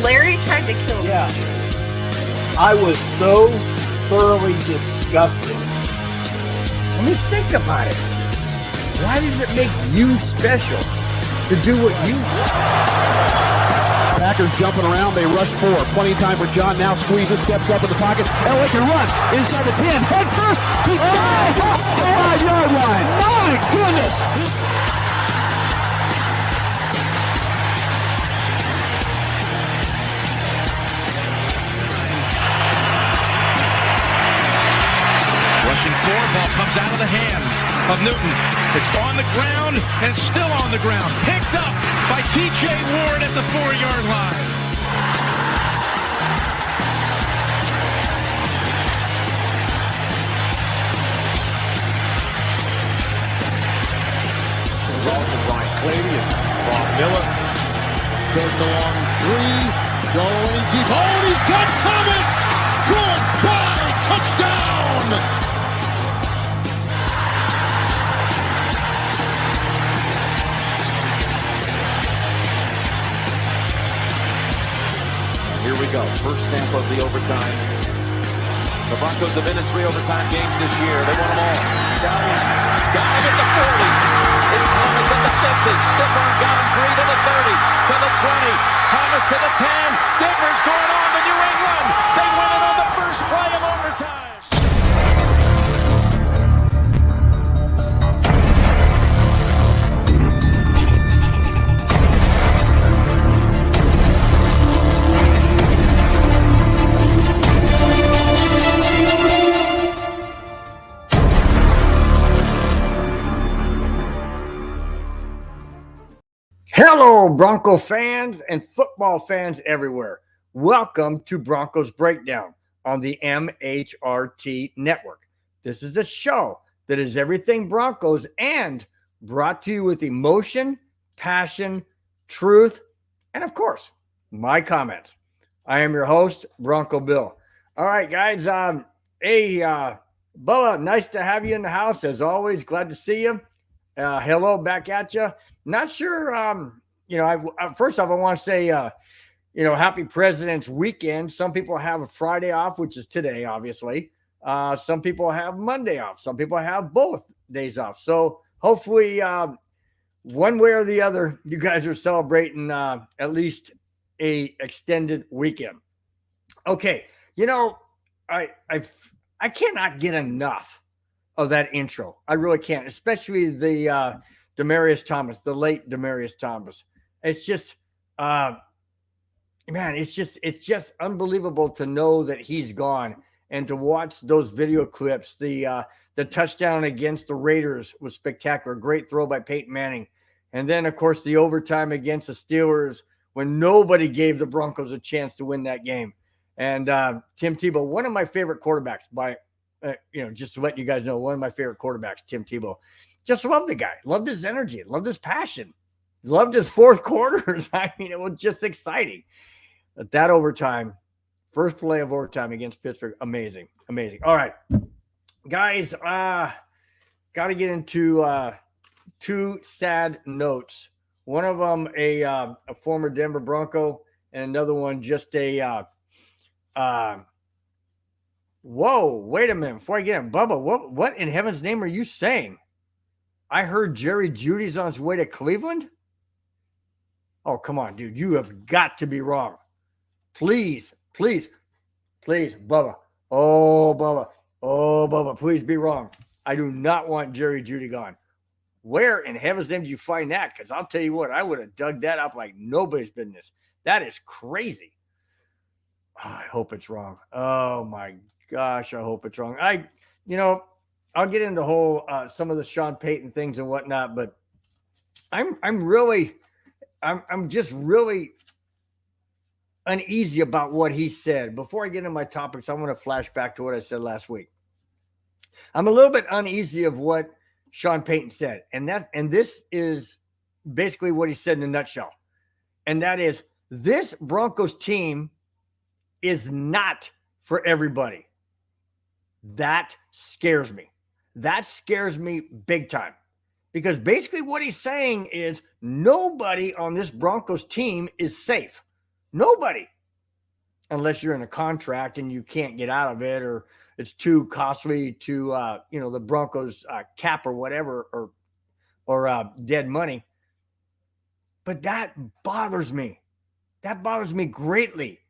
Larry tried to kill me. Yeah. I was so thoroughly disgusted. I mean, think about it. Why does it make you special to do what you do? Packers jumping around. They rush four. Plenty of time for John. Now squeezes, steps up in the pocket. LA can run inside the 10. Head first. He 5-yard line. My goodness. Rushing forward, ball comes out of the hands of Newton. It's on the ground, and it's still on the ground. Picked up by T.J. Ward at the 4-yard line. Rawson, Ryan Clady, and Bob Miller. Goes along 3. Going deep. Oh, and he's got Thomas. Goodbye. Touchdown. Here we go. First stamp of the overtime. The Broncos have been in 3 overtime games this year. They won them all. Downing got him at the 40. It's Thomas at the 50. Stifford got him 3 to the 30. To the 20. Thomas to the 10. Difference going on to New England. They win it on the first play of overtime. Hello, Bronco fans and football fans everywhere. Welcome to Broncos Breakdown on the MHRT Network. This is a show that is everything Broncos and brought to you with emotion, passion, truth, and of course, my comments. I am your host, Bronco Bill. All right, guys. Bubba, nice to have you in the house. As always, glad to see you. Hello back at you. Not sure, first off, I want to say, happy President's Weekend. Some people have a Friday off, which is today, obviously. Some people have Monday off. Some people have both days off. So hopefully one way or the other, you guys are celebrating at least a extended weekend. Okay. I cannot get enough of that intro. I really can't, especially the Demaryius Thomas, the late Demaryius Thomas. It's just, it's just unbelievable to know that he's gone and to watch those video clips. The touchdown against the Raiders was spectacular. Great throw by Peyton Manning. And then, of course, the overtime against the Steelers when nobody gave the Broncos a chance to win that game. And Tim Tebow, one of my favorite quarterbacks by just to let you guys know, one of my favorite quarterbacks, Tim Tebow. Just loved the guy. Loved his energy. Loved his passion. Loved his fourth quarters. I mean, it was just exciting. But that overtime, first play of overtime against Pittsburgh, amazing. Amazing. All right, guys, got to get into 2 sad notes. One of them, a former Denver Bronco, and another one just a whoa, wait a minute. Before I get in, Bubba, what in heaven's name are you saying? I heard Jerry Jeudy's on his way to Cleveland? Oh, come on, dude. You have got to be wrong. Please, Bubba. Oh, Bubba, please be wrong. I do not want Jerry Jeudy gone. Where in heaven's name did you find that? Because I'll tell you what, I would have dug that up like nobody's business. That is crazy. Oh, I hope it's wrong. Oh, my gosh, I hope it's wrong. I'll get into whole some of the Sean Payton things and whatnot, but I'm just really uneasy about what he said. Before I get into my topics, I want to flash back to what I said last week. I'm a little bit uneasy of what Sean Payton said, and this is basically what he said in a nutshell, and that is this Broncos team is not for everybody. That scares me. That scares me big time Because basically what he's saying is nobody on this Broncos team is safe. Nobody. Unless you're in a contract and you can't get out of it, or it's too costly to, the Broncos cap or whatever, or dead money. But that bothers me. That bothers me greatly,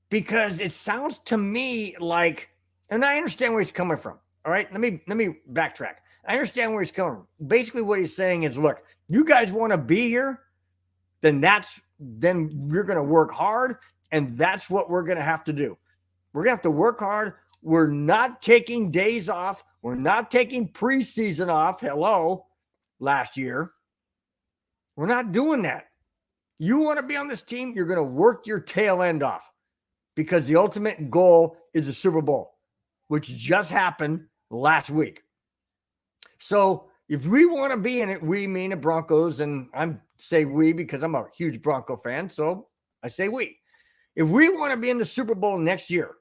because it sounds to me like, and I understand where he's coming from. All right, let me backtrack. I understand where he's coming from. Basically, what he's saying is, look, you guys want to be here, then we're going to work hard, and that's what we're going to have to do. We're going to have to work hard. We're not taking days off. We're not taking preseason off. Hello, last year. We're not doing that. You want to be on this team, you're going to work your tail end off, because the ultimate goal is the Super Bowl, which just happened last week. So if we want to be in it, we mean the Broncos, and I say we because I'm a huge Bronco fan, so I say we. If we want to be in the Super Bowl next year,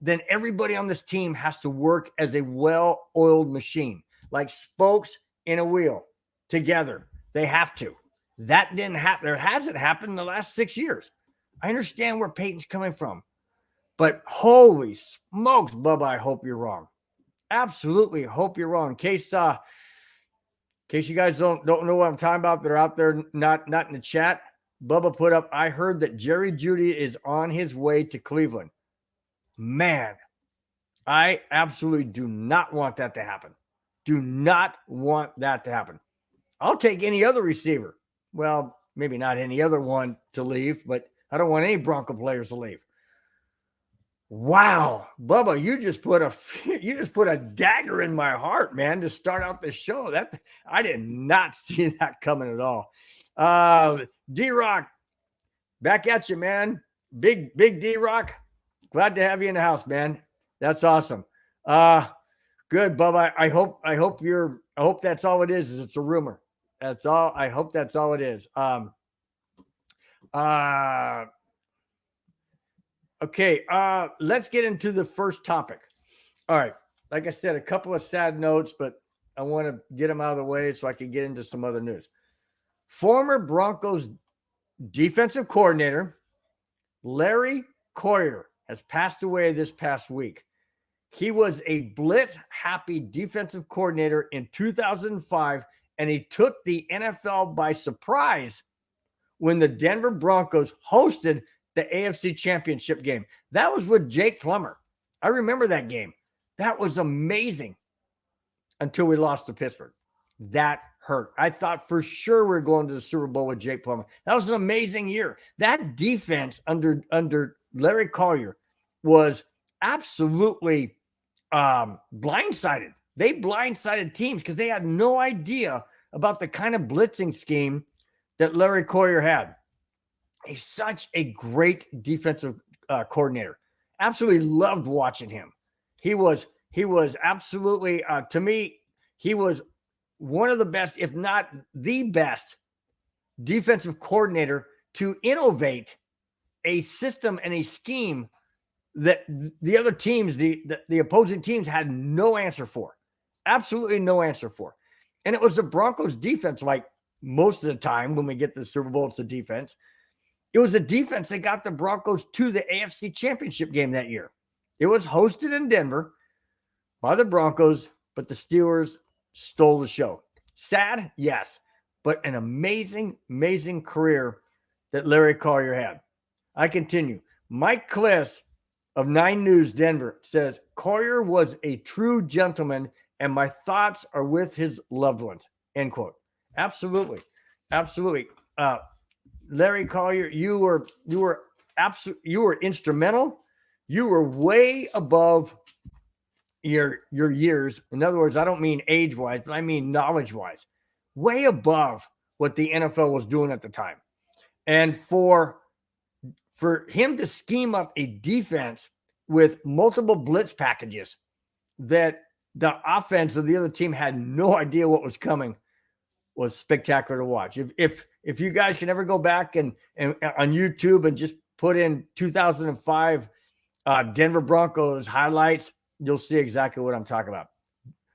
then everybody on this team has to work as a well-oiled machine, like spokes in a wheel, together. They have to. That didn't happen. There hasn't happened in the last 6 years. I understand where Peyton's coming from, but holy smokes, Bubba, I hope you're wrong. Absolutely hope you're wrong. In case you guys don't know what I'm talking about, that are out there not in the chat, Bubba put up, I heard that Jerry Jeudy is on his way to Cleveland. Man, I absolutely do not want that to happen. Do not want that to happen. I'll take any other receiver. Well, maybe not any other one to leave, but I don't want any Bronco players to leave. Wow, Bubba, you just put a dagger in my heart, man, to start out the show. That I did not see that coming at all. D-Rock, back at you, man. Big D-Rock. Glad to have you in the house, man. That's awesome. Good, Bubba. I hope that's all it is it's a rumor. That's all. I hope that's all it is. Okay, let's get into the first topic. All right. Like I said, a couple of sad notes, but I want to get them out of the way so I can get into some other news. Former Broncos defensive coordinator Larry Coyer has passed away this past week. He was a blitz-happy defensive coordinator in 2005, and he took the NFL by surprise when the Denver Broncos hosted the AFC Championship game. That was with Jake Plummer. I remember that game. That was amazing until we lost to Pittsburgh. That hurt. I thought for sure we were going to the Super Bowl with Jake Plummer. That was an amazing year. That defense under Larry Coyer was absolutely blindsided. They blindsided teams because they had no idea about the kind of blitzing scheme that Larry Coyer had. He's such a great defensive coordinator. Absolutely loved watching him. He was absolutely, to me, he was one of the best, if not the best, defensive coordinator to innovate a system and a scheme that the other teams, the opposing teams, had no answer for. Absolutely no answer for. And it was the Broncos defense, like most of the time when we get to the Super Bowl, it's the defense. It was a defense that got the Broncos to the AFC Championship game that year. It was hosted in Denver by the Broncos, but the Steelers stole the show. Sad, yes, but an amazing, amazing career that Larry Coyer had. I continue. Mike Kliss of 9 News Denver says, Coyer was a true gentleman, and my thoughts are with his loved ones, end quote. Absolutely. Absolutely. Larry Coyer, you were instrumental. You were way above your years. In other words, I don't mean age-wise, but I mean knowledge-wise. Way above what the NFL was doing at the time. And for him to scheme up a defense with multiple blitz packages that the offense of the other team had no idea what was coming was spectacular to watch. If you guys can ever go back and on YouTube and just put in 2005 Denver Broncos highlights, you'll see exactly what I'm talking about.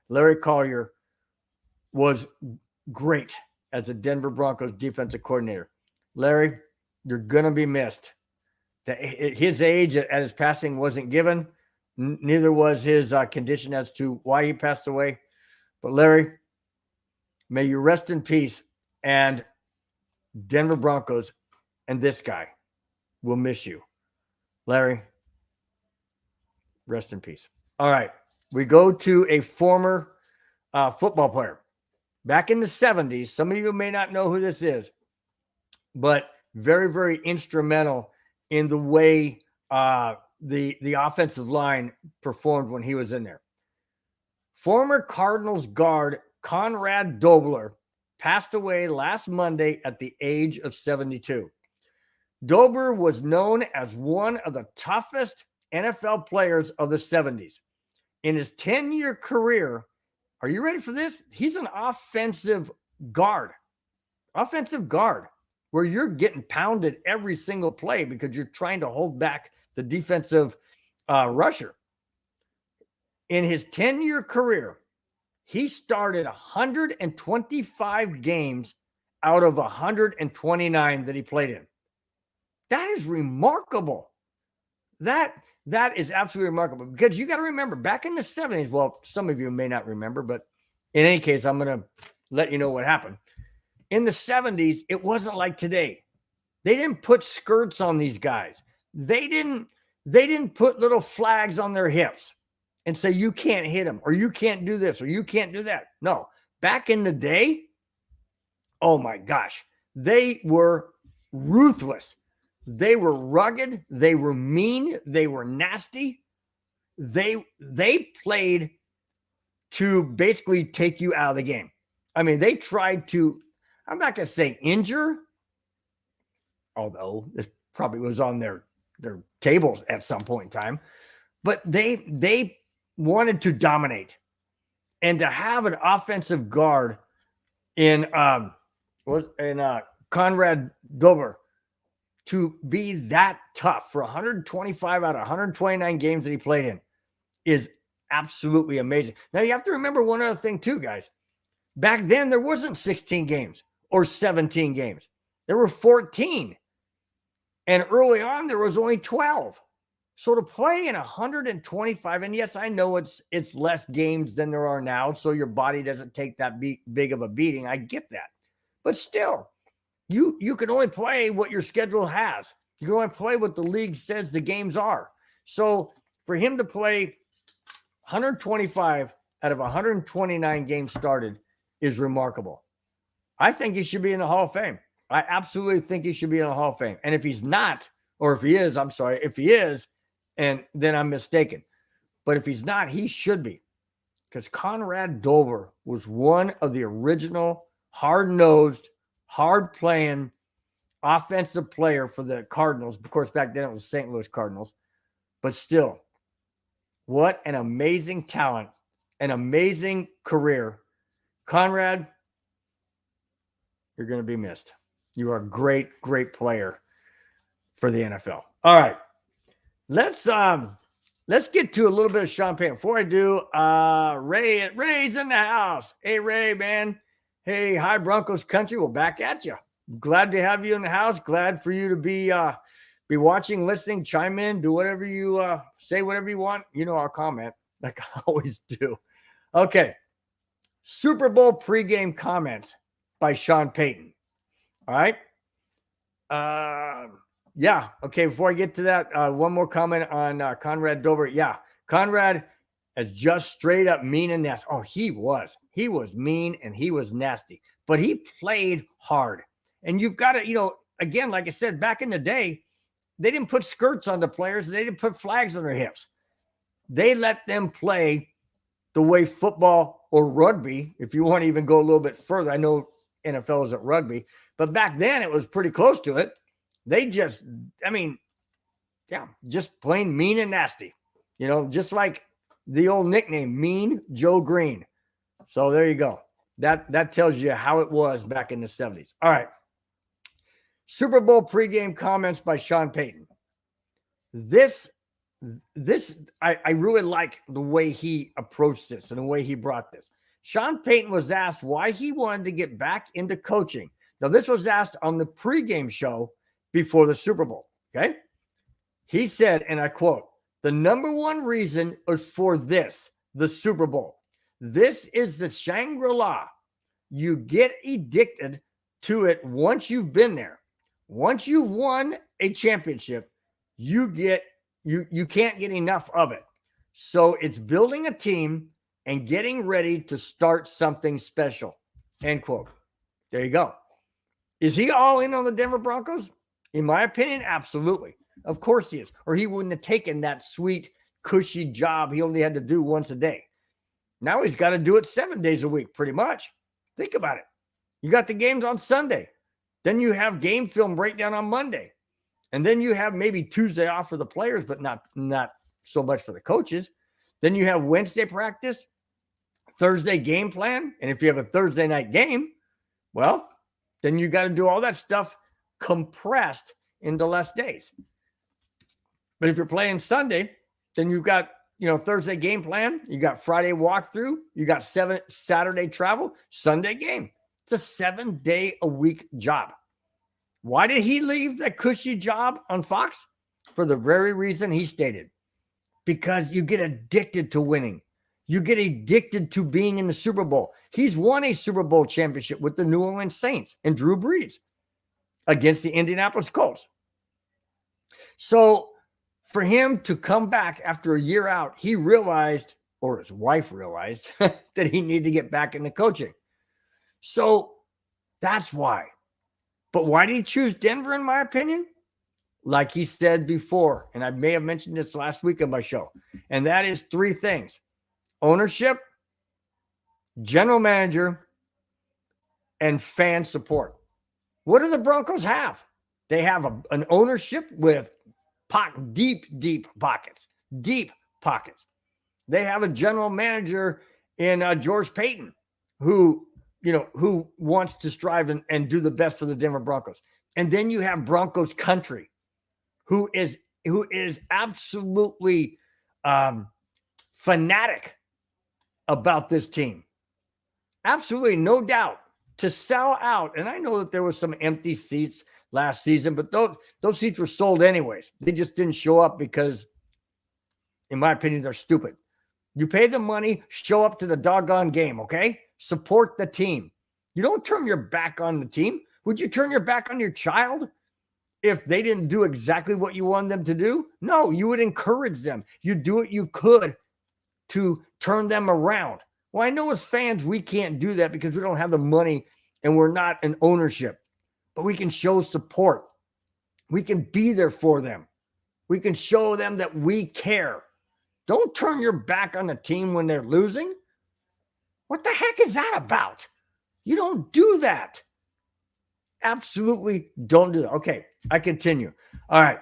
Larry Coyer was great as a Denver Broncos defensive coordinator. Larry, you're going to be missed. His age at his passing wasn't given. Neither was his condition as to why he passed away. But Larry, may you rest in peace. And Denver Broncos and this guy will miss you. Larry, rest in peace. All right. We go to a former football player. Back in the 70s, some of you may not know who this is, but very, very instrumental in the way the offensive line performed when he was in there. Former Cardinals guard Conrad Dobler passed away last Monday at the age of 72. Dobler was known as one of the toughest NFL players of the 70s. In his 10-year career, are you ready for this? He's an offensive guard, where you're getting pounded every single play because you're trying to hold back the defensive rusher. In his 10-year career, he started 125 games out of 129 that he played in. That is remarkable. That is absolutely remarkable, because you got to remember, back in the 70s, well, some of you may not remember, but in any case, I'm going to let you know what happened. In the 70s, it wasn't like today. They didn't put skirts on these guys. They didn't put little flags on their hips and say, you can't hit them, or you can't do this, or you can't do that. No, back in the day, oh my gosh, they were ruthless. They were rugged. They were mean. They were nasty. They played to basically take you out of the game. I mean, they tried to, I'm not going to say injure, although this probably was on their tables at some point in time, but they wanted to dominate. And to have an offensive guard in Conrad Dobler to be that tough for 125 out of 129 games that he played in is absolutely amazing. Now, you have to remember one other thing too, guys. Back then, there wasn't 16 games or 17 games. There were 14. And early on, there was only 12. So to play in 125, and yes, I know it's less games than there are now, so your body doesn't take that big of a beating. I get that. But still, you can only play what your schedule has. You can only play what the league says the games are. So for him to play 125 out of 129 games started is remarkable. I think he should be in the Hall of Fame. I absolutely think he should be in the Hall of Fame. And if he's not, or if he is, I'm sorry, if he is, and then I'm mistaken. But if he's not, he should be. Because Conrad Dobler was one of the original hard-nosed, hard-playing offensive player for the Cardinals. Of course, back then it was St. Louis Cardinals. But still, what an amazing talent, an amazing career. Conrad, you're going to be missed. You are a great, great player for the NFL. All right. Let's get to a little bit of Sean Payton. Before I do, Ray's in the house. Hey, Ray, man. Hey, hi, Broncos country. We're back at you. Glad to have you in the house. Glad for you to be watching, listening, chime in, do whatever you say, whatever you want. You know, I'll comment like I always do. Okay. Super Bowl pregame comments by Sean Payton. All right. Yeah. Okay. Before I get to that, one more comment on Conrad Dobler. Yeah. Conrad is just straight up mean and nasty. Oh, he was mean and he was nasty, but he played hard. And you've got to, again, like I said, back in the day, they didn't put skirts on the players. They didn't put flags on their hips. They let them play the way football or rugby, if you want to even go a little bit further. I know NFL is at rugby, but back then it was pretty close to it. They just plain mean and nasty, just like the old nickname, Mean Joe Green. So there you go. That tells you how it was back in the 70s. All right. Super Bowl pregame comments by Sean Payton. This I really like the way he approached this and the way he brought this. Sean Payton was asked why he wanted to get back into coaching. Now, this was asked on the pregame show before the Super Bowl. Okay. He said, and I quote, "The number one reason is for this, the Super Bowl. This is the Shangri-La. You get addicted to it once you've been there. Once you've won a championship, you can't get enough of it. So it's building a team and getting ready to start something special." End quote. There you go. Is he all in on the Denver Broncos? In my opinion, absolutely. Of course he is. Or he wouldn't have taken that sweet, cushy job he only had to do once a day. Now he's got to do it 7 days a week, pretty much. Think about it. You got the games on Sunday. Then you have game film breakdown on Monday. And then you have maybe Tuesday off for the players, but not so much for the coaches. Then you have Wednesday practice, Thursday game plan. And if you have a Thursday night game, well, then you got to do all that stuff compressed into less days. But if you're playing Sunday, then you've got, Thursday game plan, you got Friday walkthrough, you got Saturday travel, Sunday game. It's a 7-day-a-week job. Why did he leave that cushy job on Fox? For the very reason he stated. Because you get addicted to winning. You get addicted to being in the Super Bowl. He's won a Super Bowl championship with the New Orleans Saints and Drew Brees against the Indianapolis Colts. So for him to come back after a year out, he realized, or his wife realized, that he needed to get back into coaching. So that's why. But why did he choose Denver, in my opinion? Like he said before, and I may have mentioned this last week on my show, and that is 3 things: ownership, general manager, and fan support. What do the Broncos have? They have an ownership with deep pockets. They have a general manager in George Payton, who wants to strive and do the best for the Denver Broncos. And then you have Broncos country, who is absolutely fanatic about this team. Absolutely, no doubt, to sell out. And I know that there was some empty seats last season, but those seats were sold anyways. They just didn't show up because, in my opinion, they're stupid. You pay the money, show up to the doggone game, okay? Support the team. You don't turn your back on the team. Would you turn your back on your child if they didn't do exactly what you wanted them to do? No, you would encourage them. You do what you could to turn them around. Well, I know as fans, we can't do that because we don't have the money and we're not an ownership, but we can show support. We can be there for them. We can show them that we care. Don't turn your back on the team when they're losing. What the heck is that about? You don't do that. Absolutely don't do that. Okay, I continue. All right.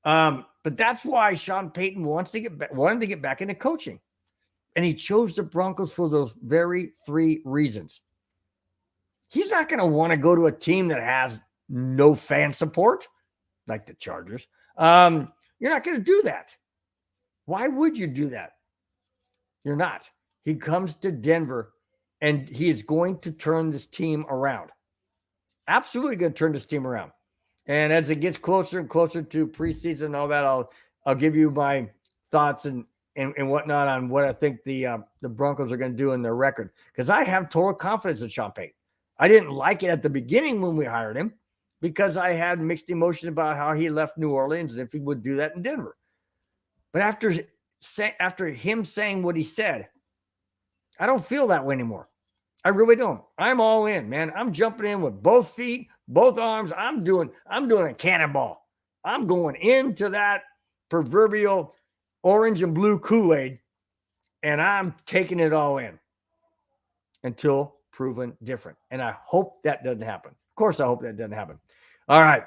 But that's why Sean Payton wanted to get back into coaching. And he chose the Broncos for those very 3 reasons. He's not going to want to go to a team that has no fan support, like the Chargers. You're not going to do that. Why would you do that? You're not. He comes to Denver, and he is going to turn this team around. Absolutely going to turn this team around. And as it gets closer and closer to preseason and all that, I'll give you my thoughts and whatnot on what I think the Broncos are going to do in their record. Because I have total confidence in Sean Payton. I didn't like it at the beginning when we hired him because I had mixed emotions about how he left New Orleans and if he would do that in Denver. But after him saying what he said, I don't feel that way anymore. I really don't. I'm all in, man. I'm jumping in with both feet, both arms. I'm doing a cannonball. I'm going into that proverbial orange and blue Kool-Aid, and I'm taking it all in until proven different. And I hope that doesn't happen. Of course, I hope that doesn't happen. All right.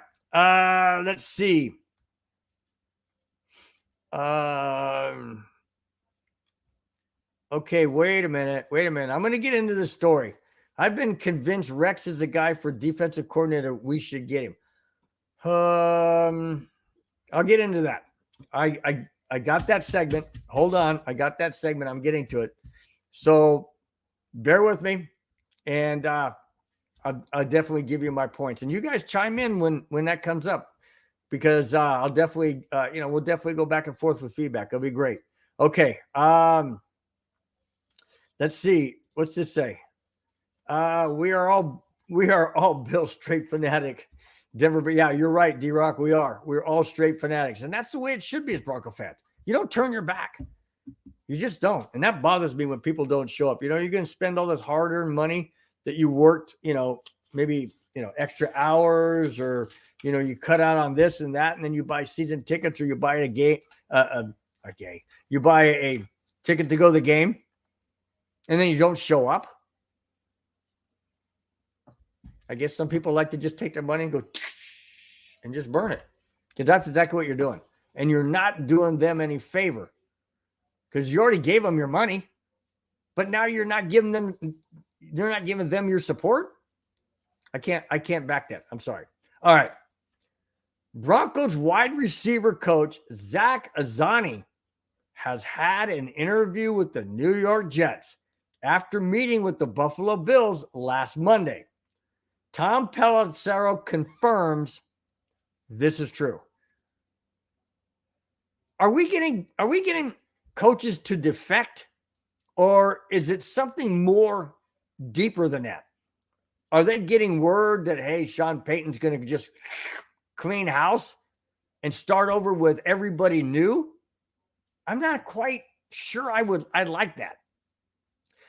Let's see. Okay, wait a minute. I'm going to get into the story. I've been convinced Rex is the guy for defensive coordinator. We should get him. I'll get into that. I got that segment. Hold on. I got that segment. I'm getting to it. So bear with me, and I'll definitely give you my points. And you guys chime in when that comes up, because I'll definitely, we'll definitely go back and forth with feedback. It'll be great. Okay. Let's see. What's this say? We are all Bill straight fanatic. Denver, but yeah, you're right, D-Rock. We're all straight fanatics, and that's the way it should be as Bronco fans. You don't turn your back. You just don't, and that bothers me when people don't show up. You're going to spend all this hard-earned money that you worked, maybe extra hours, or you cut out on this and that, and then you buy season tickets, or you buy you buy a ticket to go to the game, and then you don't show up. I guess some people like to just take their money and go and just burn it, because that's exactly what you're doing. And you're not doing them any favor, because you already gave them your money, but now you're not giving them your support. I can't back that. I'm sorry. All right. Broncos wide receiver coach Zach Azzanni has had an interview with the New York Jets after meeting with the Buffalo Bills last Monday. Tom Pelissero confirms this is true. Are we getting coaches to defect, or is it something more deeper than that? Are they getting word that, hey, Sean Payton's going to just clean house and start over with everybody new? I'm not quite sure I'd like that.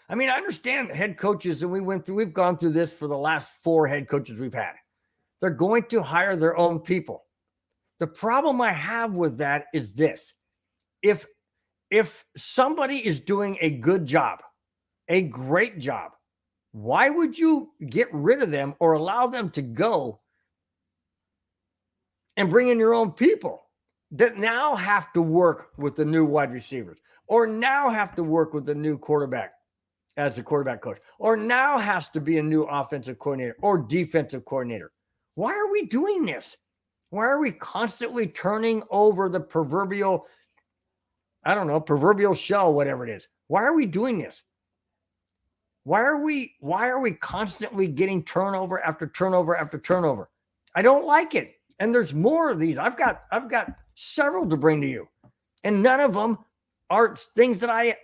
I mean, I understand head coaches, and we've gone through this for the last 4 head coaches we've had. They're going to hire their own people. The problem I have with that is this. If somebody is doing a good job, a great job, why would you get rid of them or allow them to go and bring in your own people that now have to work with the new wide receivers, or now have to work with the new quarterback as a quarterback coach, or now has to be a new offensive coordinator or defensive coordinator? Why are we doing this? Why are we constantly turning over the proverbial shell, whatever it is? Why are we doing this? Why are we constantly getting turnover after turnover after turnover? I don't like it. And there's more of these. I've got several to bring to you, and none of them are things that I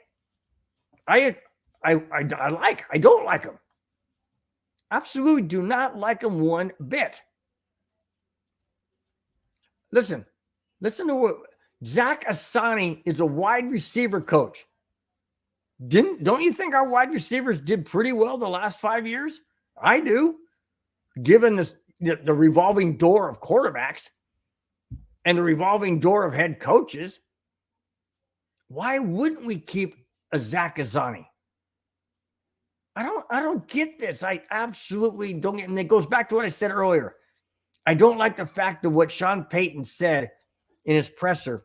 like. I don't like them. Absolutely do not like them one bit. Listen to what Zach Azzanni is, a wide receiver coach. Don't you think our wide receivers did pretty well the last 5 years? I do, given the revolving door of quarterbacks and the revolving door of head coaches. Why wouldn't we keep a Zach Azzanni? I don't get this. I absolutely don't get, and it goes back to what I said earlier. I don't like the fact of what Sean Payton said in his presser.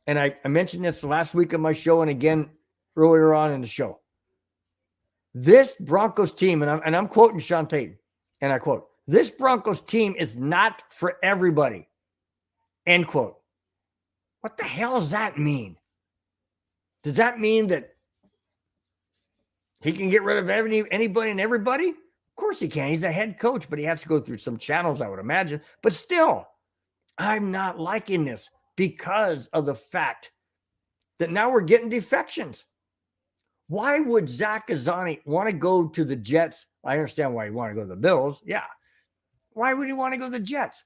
And I mentioned this last week on my show and again earlier on in the show. This Broncos team, and I'm quoting Sean Payton, and I quote, "This Broncos team is not for everybody," end quote. What the hell does that mean? Does that mean that he can get rid of anybody and everybody? Of course he can. He's a head coach, but he has to go through some channels, I would imagine. But still, I'm not liking this because of the fact that now we're getting defections. Why would Zach Azzanni want to go to the Jets? I understand why he want to go to the Bills. Yeah. Why would he want to go to the Jets?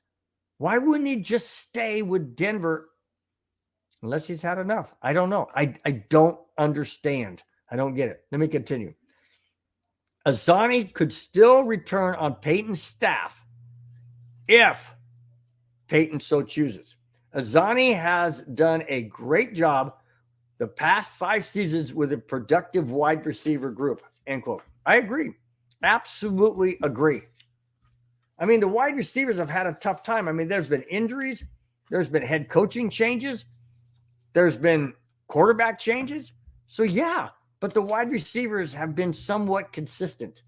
Why wouldn't he just stay with Denver unless he's had enough? I don't know. I don't understand. I don't get it. Let me continue. Azzanni could still return on Payton's staff if Payton so chooses. Azzanni has done a great job the past 5 seasons with a productive wide receiver group, end quote. I agree. Absolutely agree. I mean, the wide receivers have had a tough time. I mean, there's been injuries. There's been head coaching changes. There's been quarterback changes. So, yeah, but the wide receivers have been somewhat consistent.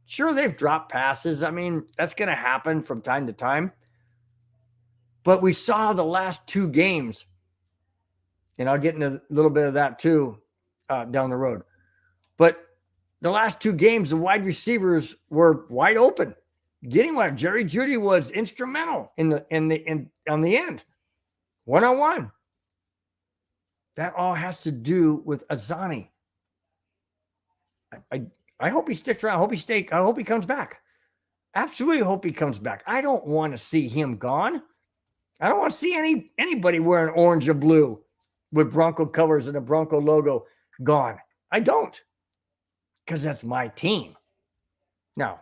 Sure, they've dropped passes. I mean, that's going to happen from time to time. But we saw the last 2 games, and I'll get into a little bit of that too down the road. But the last 2 games, the wide receivers were wide open. Getting one. Jerry Jeudy was instrumental on the end, one-on-one. That all has to do with Azani. I hope he sticks around. I hope he comes back. Absolutely hope he comes back. I don't want to see him gone. I don't want to see anybody wearing orange or blue with Bronco colors and a Bronco logo gone. I don't, because that's my team. Now,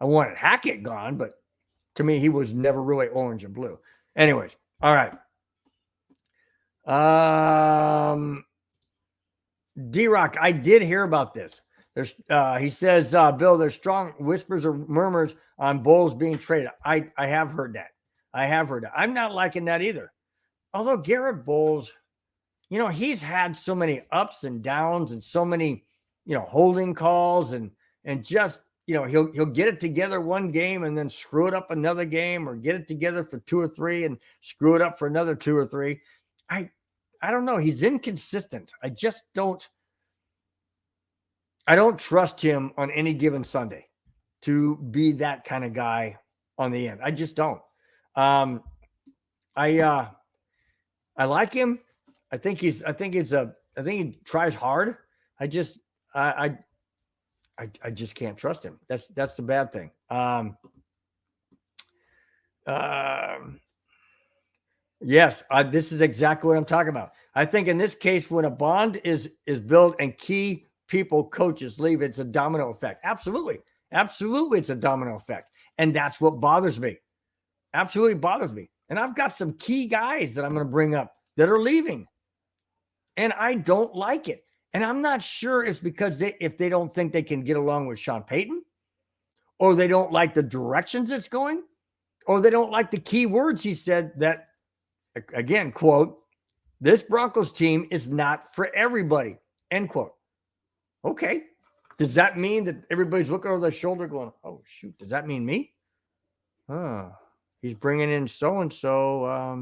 I wanted Hackett gone, but to me, he was never really orange and blue. Anyways, all right. D-Rock, I did hear about this. He says, Bill, there's strong whispers or murmurs on Bowles being traded. I have heard that. I'm not liking that either. Although Garrett Bowles, he's had so many ups and downs and so many, holding calls and just, he'll get it together one game and then screw it up another game, or get it together for 2 or 3 and screw it up for another 2 or 3. I don't know. He's inconsistent. I don't trust him on any given Sunday to be that kind of guy on the end. I just don't. I like him. I think he tries hard. I just can't trust him. That's the bad thing. Yes, this is exactly what I'm talking about. I think in this case, when a bond is built and key people, coaches leave, it's a domino effect. Absolutely. It's a domino effect. And that's what bothers me. Absolutely bothers me. And I've got some key guys that I'm going to bring up that are leaving. And I don't like it. And I'm not sure it's because if they don't think they can get along with Sean Payton, or they don't like the directions it's going, or they don't like the key words he said that, again, quote, this Broncos team is not for everybody, end quote. Okay. Does that mean that everybody's looking over their shoulder going, oh, shoot, does that mean me? He's bringing in so-and-so. I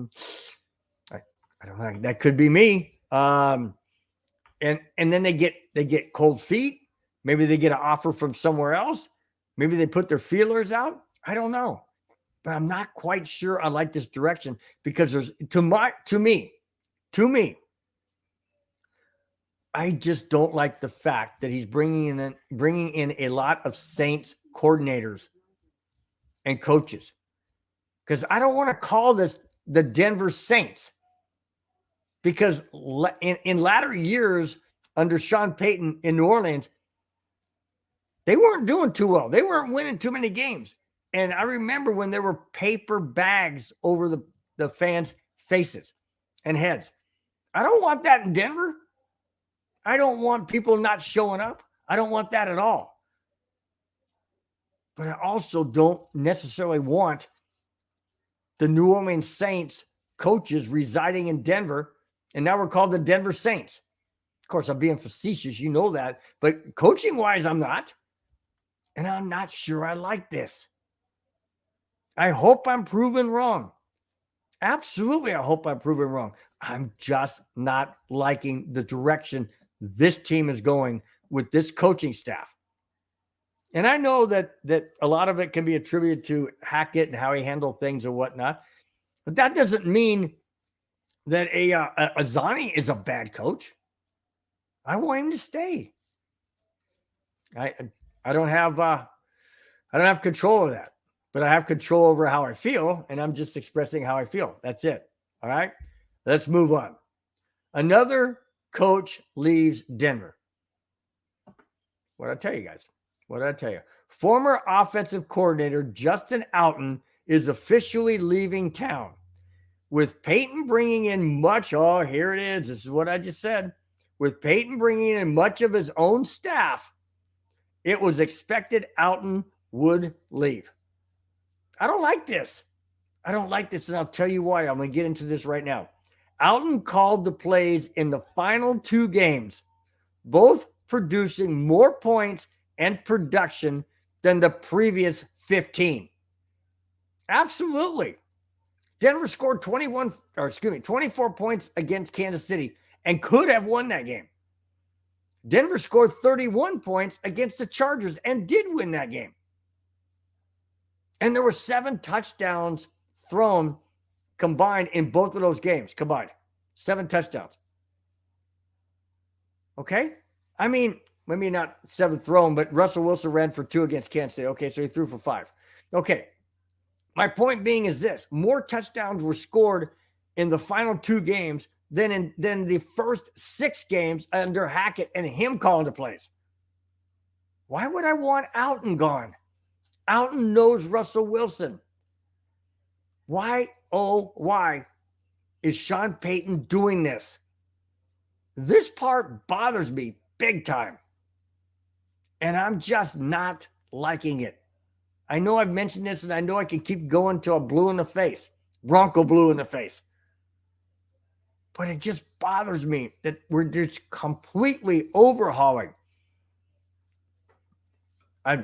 don't know. That could be me. And then they get cold feet. Maybe they get an offer from somewhere else. Maybe they put their feelers out. I don't know. But I'm not quite sure I like this direction, because there's to me, I just don't like the fact that he's bringing in a lot of Saints coordinators and coaches, because I don't want to call this the Denver Saints, because in latter years under Sean Payton in New Orleans, they weren't doing too well. They weren't winning too many games. And I remember when there were paper bags over the fans' faces and heads. I don't want that in Denver. I don't want people not showing up. I don't want that at all. But I also don't necessarily want the New Orleans Saints coaches residing in Denver, and now we're called the Denver Saints. Of course, I'm being facetious, you know that. But coaching-wise, I'm not. And I'm not sure I like this. I hope I'm proven wrong. Absolutely, I hope I'm proven wrong. I'm just not liking the direction this team is going with this coaching staff. And I know that a lot of it can be attributed to Hackett and how he handled things and whatnot. But that doesn't mean that Azani is a bad coach. I want him to stay. I don't have control of that. But I have control over how I feel, and I'm just expressing how I feel. That's it. All right? Let's move on. Another coach leaves Denver. What did I tell you guys? What did I tell you? Former offensive coordinator Justin Alton is officially leaving town. With Payton bringing in here it is. This is what I just said. With Payton bringing in much of his own staff, it was expected Alton would leave. I don't like this. And I'll tell you why. I'm going to get into this right now. Alton called the plays in the final 2 games, both producing more points and production than the previous 15. Absolutely. Denver scored 24 points against Kansas City and could have won that game. Denver scored 31 points against the Chargers and did win that game. And there were 7 touchdowns thrown combined in both of those games combined. 7 touchdowns. Okay? I mean, maybe not 7 thrown, but Russell Wilson ran for 2 against Kansas City. Okay, so he threw for 5. Okay. My point being is this. More touchdowns were scored in the final 2 games than the first 6 games under Hackett and him calling the plays. Why would I want Alton gone? Alton knows Russell Wilson. Why, oh, why is Sean Payton doing this? This part bothers me big time. And I'm just not liking it. I know I've mentioned this, and I know I can keep going till I'm blue in the face. Bronco blue in the face. But it just bothers me that we're just completely overhauling. I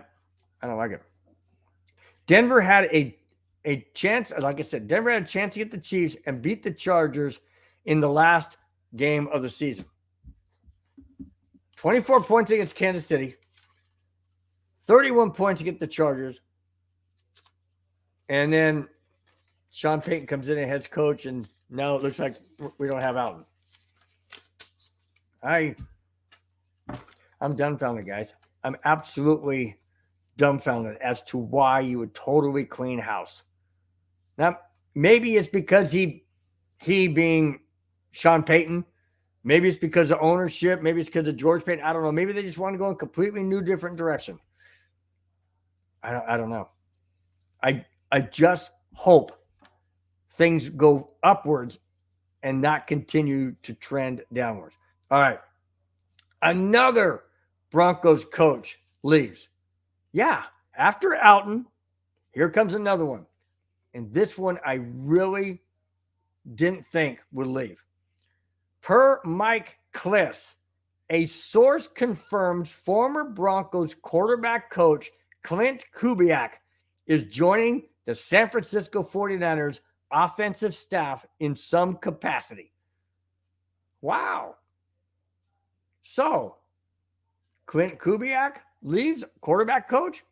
don't like it. Denver had a chance, like I said, Denver had a chance to get the Chiefs and beat the Chargers in the last game of the season. 24 points against Kansas City, 31 points against the Chargers, and then Sean Payton comes in and heads coach, and now it looks like we don't have Alton. I'm dumbfounded, guys. I'm absolutely dumbfounded as to why you would totally clean house. Now, maybe it's because he being Sean Payton, maybe it's because of ownership, maybe it's because of George Payton. I don't know. Maybe they just want to go in a completely new, different direction. I don't know. I just hope things go upwards and not continue to trend downwards. All right. Another Broncos coach leaves. Yeah, after Alton, here comes another one. And this one I really didn't think would leave. Per Mike Kliss, a source confirms former Broncos quarterback coach Clint Kubiak is joining the San Francisco 49ers offensive staff in some capacity. Wow. So, Clint Kubiak leaves, quarterback coach.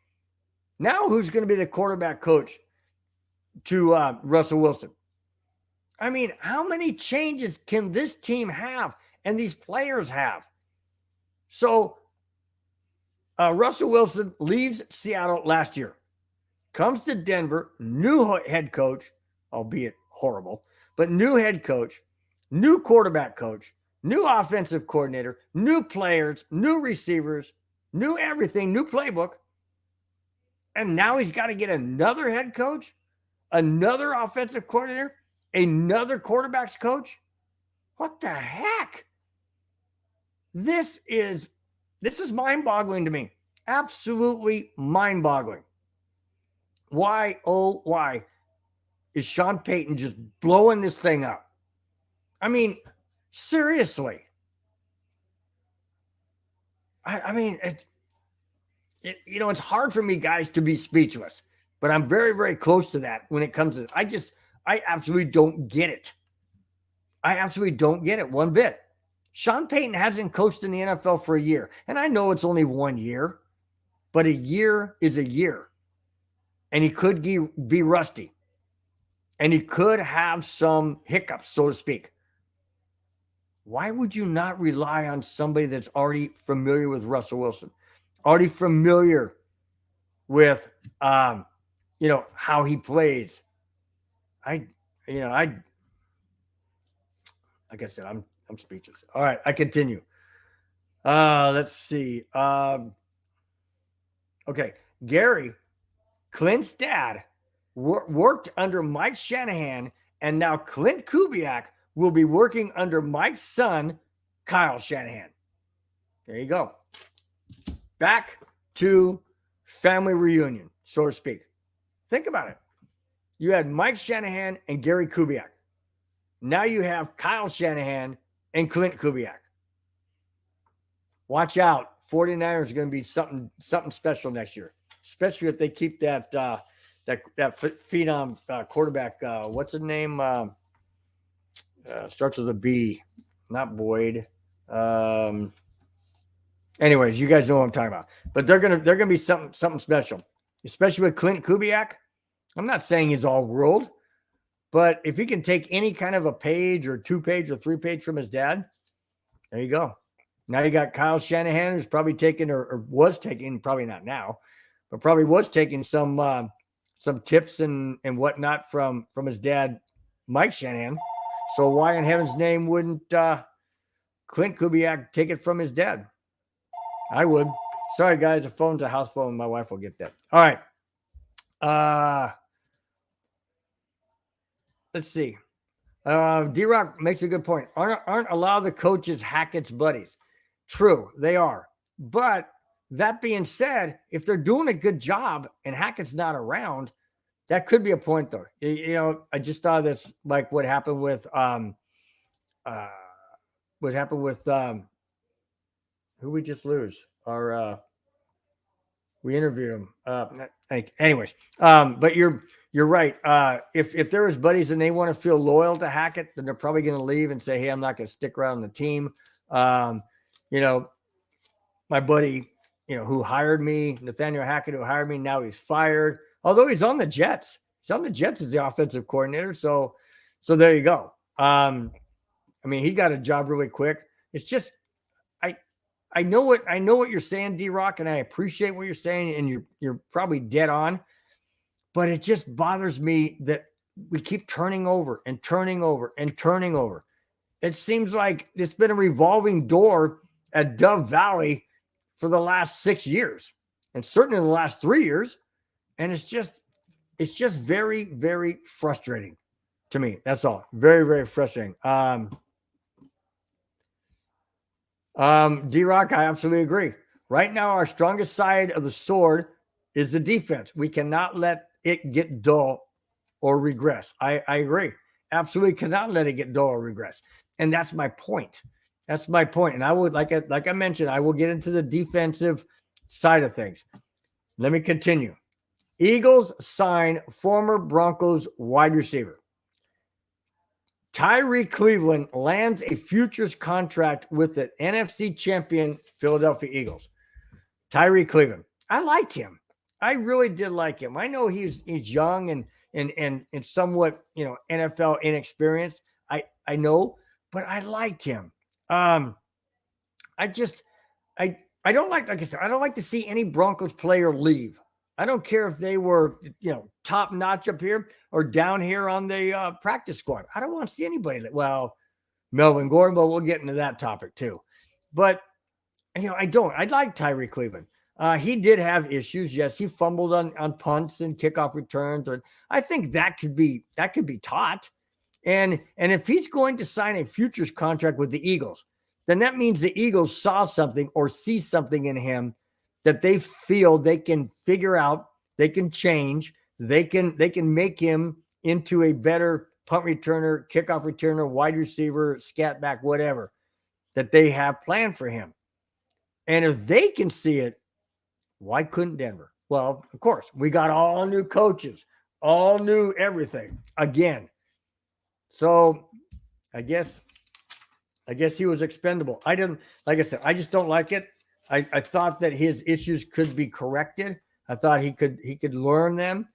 Now who's going to be the quarterback coach to Russell Wilson? I mean, how many changes can this team have and these players have? So, Russell Wilson leaves Seattle last year, comes to Denver, new head coach, albeit horrible, but new head coach, new quarterback coach, new offensive coordinator, new players, new receivers, new everything, new playbook. And now he's got to get another head coach, another offensive coordinator, another quarterback's coach. What the heck? This is mind-boggling to me. Absolutely mind-boggling. Why, oh, why is Sean Payton just blowing this thing up? I mean, seriously. I mean, it's hard for me, guys, to be speechless, but I'm very, very close to that when it comes to this. I absolutely don't get it. I absolutely don't get it one bit. Sean Payton hasn't coached in the NFL for a year, and I know it's only 1 year, but a year is a year, and he could be rusty, and he could have some hiccups, so to speak. Why would you not rely on somebody that's already familiar with Russell Wilson, already familiar with, how he plays? Like I said, I'm speechless. All right, I continue. Let's see. Okay, Gary, Clint's dad, worked under Mike Shanahan, and now Clint Kubiak will be working under Mike's son, Kyle Shanahan. There you go. Back to family reunion, so to speak. Think about it. You had Mike Shanahan and Gary Kubiak. Now you have Kyle Shanahan and Clint Kubiak. Watch out. 49ers are going to be something special next year, especially if they keep that phenom quarterback. What's his name? Starts with a B. Not Boyd. Anyways, you guys know what I'm talking about. But they're gonna be something special, especially with Clint Kubiak. I'm not saying he's all world, but if he can take any kind of a page or 2-page or 3-page from his dad, there you go. Now you got Kyle Shanahan, who's probably taking or was taking, probably not now, but probably was taking some tips and whatnot from his dad, Mike Shanahan. So why in heaven's name wouldn't Clint Kubiak take it from his dad? I would. Sorry, guys. The phone's a house phone. My wife will get that. All right. Let's see. D-Rock makes a good point. Aren't a lot of the coaches Hackett's buddies? True, they are. But that being said, if they're doing a good job and Hackett's not around, that could be a point, though. You know, I just thought that's like what happened with who we just lose? We interviewed him. Anyways, but you're right. If there is buddies and they want to feel loyal to Hackett, then they're probably going to leave and say, "Hey, I'm not going to stick around on the team." You know, my buddy, who hired me, Nathaniel Hackett, who hired me, now he's fired. Although he's on the Jets. He's on the Jets as the offensive coordinator. So there you go. I mean, he got a job really quick. It's just, I know what you're saying, D-Rock, and I appreciate what you're saying, and you're probably dead on. But it just bothers me that we keep turning over and turning over and turning over. It seems like it's been a revolving door at Dove Valley for the last 6 years, and certainly the last 3 years. And it's just very, very frustrating to me. That's all. Very, very frustrating. D-Rock, I absolutely agree. Right now, our strongest side of the sword is the defense. We cannot let it get dull or regress. I agree. Absolutely cannot let it get dull or regress. And that's my point. That's my point. And I would, like I mentioned, I will get into the defensive side of things. Let me continue. Eagles sign former Broncos wide receiver. Tyree Cleveland lands a futures contract with the NFC champion Philadelphia Eagles. Tyree Cleveland. I liked him. I really did like him. I know he's young and somewhat, NFL inexperienced. I know, but I liked him. I don't like I said, I don't like to see any Broncos player leave. I don't care if they were, top notch up here or down here on the practice squad. I don't want to see anybody. Melvin Gordon, but we'll get into that topic too. But, I don't. I like Tyree Cleveland. He did have issues. Yes, he fumbled on punts and kickoff returns. But I think that could be taught. And if he's going to sign a futures contract with the Eagles, then that means the Eagles saw something or see something in him that they feel they can figure out, they can change, they can make him into a better punt returner, kickoff returner, wide receiver, scat back, whatever, that they have planned for him. And if they can see it, why couldn't Denver? Well, of course, we got all new coaches, all new everything again. So I guess he was expendable. I didn't, like I said, I just don't like it. I thought that his issues could be corrected. I thought he could learn them.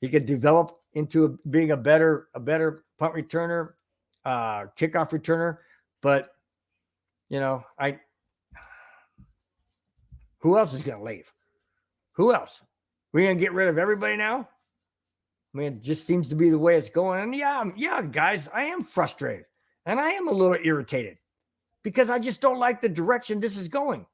He could develop into being a better punt returner, kickoff returner. But who else is going to leave? Who else? We're going to get rid of everybody now? I mean, it just seems to be the way it's going. And yeah, guys, I am frustrated and I am a little irritated because I just don't like the direction this is going.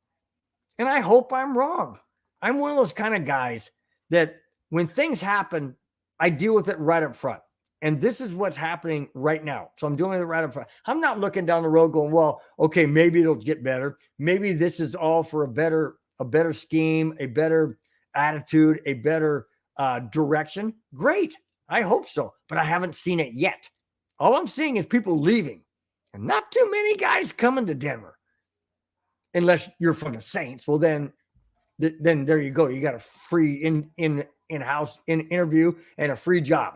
And I hope I'm wrong. I'm one of those kind of guys that when things happen, I deal with it right up front. And this is what's happening right now. So I'm doing it right up front. I'm not looking down the road going, well, okay, maybe it'll get better. Maybe this is all for a better scheme, a better attitude, a better direction. Great. I hope so. But I haven't seen it yet. All I'm seeing is people leaving. And not too many guys coming to Denver. Unless you're from the Saints. Well, then there you go. You got a free in-house interview and a free job.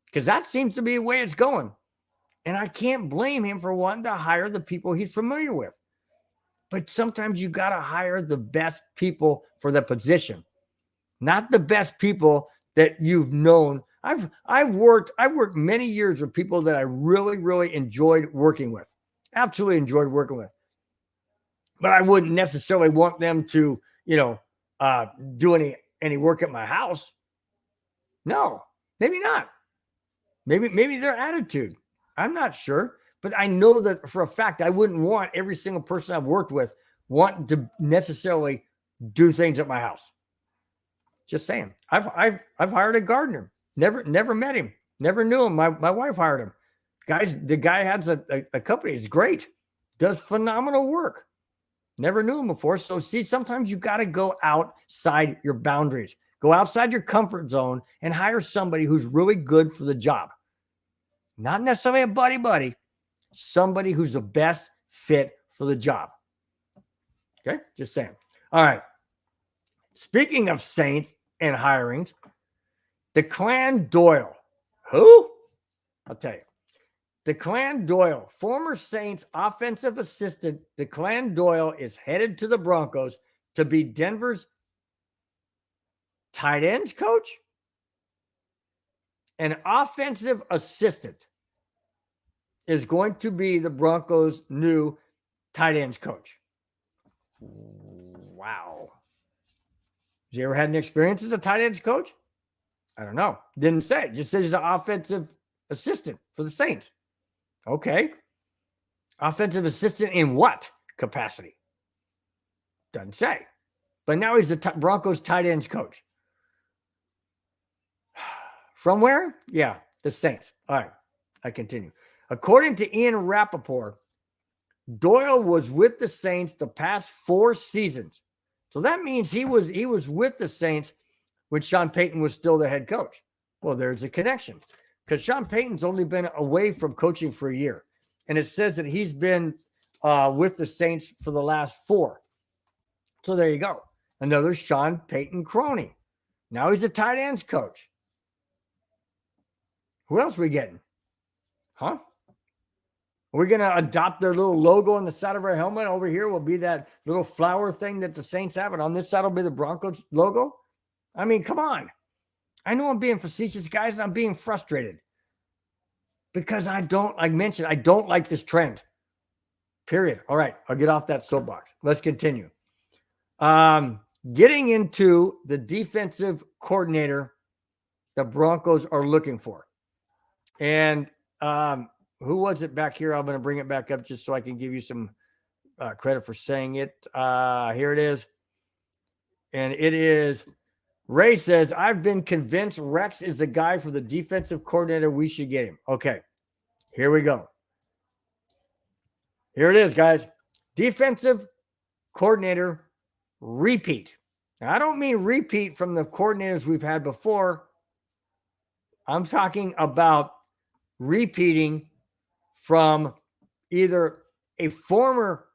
Because that seems to be the way it's going. And I can't blame him for wanting to hire the people he's familiar with. But sometimes you got to hire the best people for the position, not the best people that you've known. I've worked many years with people that I really, really enjoyed working with. Absolutely enjoyed working with. But I wouldn't necessarily want them to, do any work at my house. No, maybe not. Maybe their attitude. I'm not sure. But I know that for a fact, I wouldn't want every single person I've worked with wanting to necessarily do things at my house. Just saying. I've hired a gardener. Never met him. Never knew him. My wife hired him. The guy has a company. It's great. Does phenomenal work. Never knew him before. So see, sometimes you got to go outside your boundaries. Go outside your comfort zone and hire somebody who's really good for the job. Not necessarily a buddy. Somebody who's the best fit for the job. Okay, just saying. All right. Speaking of Saints and hirings, Declan Doyle. Who? I'll tell you. Declan Doyle, former Saints offensive assistant Declan Doyle is headed to the Broncos to be Denver's tight ends coach? An offensive assistant is going to be the Broncos' new tight ends coach. Wow. Has he ever had any experience as a tight ends coach? I don't know. Didn't say. Just says he's an offensive assistant for the Saints. Okay. Offensive assistant in what capacity? Doesn't say. But now he's the Broncos tight ends coach. From where? Yeah, the Saints. All right. I continue. According to Ian Rappaport, Doyle was with the Saints the past 4 seasons. So that means he was with the Saints when Sean Payton was still the head coach. Well, there's a connection because Sean Payton's only been away from coaching for a year. And it says that he's been with the Saints for the last 4. So there you go. Another Sean Payton crony. Now he's a tight ends coach. Who else are we getting? Huh? Are we going to adopt their little logo on the side of our helmet? Over here will be that little flower thing that the Saints have, and on this side will be the Broncos logo? I mean, come on. I know I'm being facetious, guys, and I'm being frustrated. Because I don't like this trend. Period. All right, I'll get off that soapbox. Let's continue. Getting into the defensive coordinator the Broncos are looking for. And who was it back here? I'm going to bring it back up just so I can give you some credit for saying it. Here it is. And it is, Ray says, I've been convinced Rex is the guy for the defensive coordinator. We should get him. Okay, here we go. Here it is, guys. Defensive coordinator repeat. Now, I don't mean repeat from the coordinators we've had before. I'm talking about repeating from either a former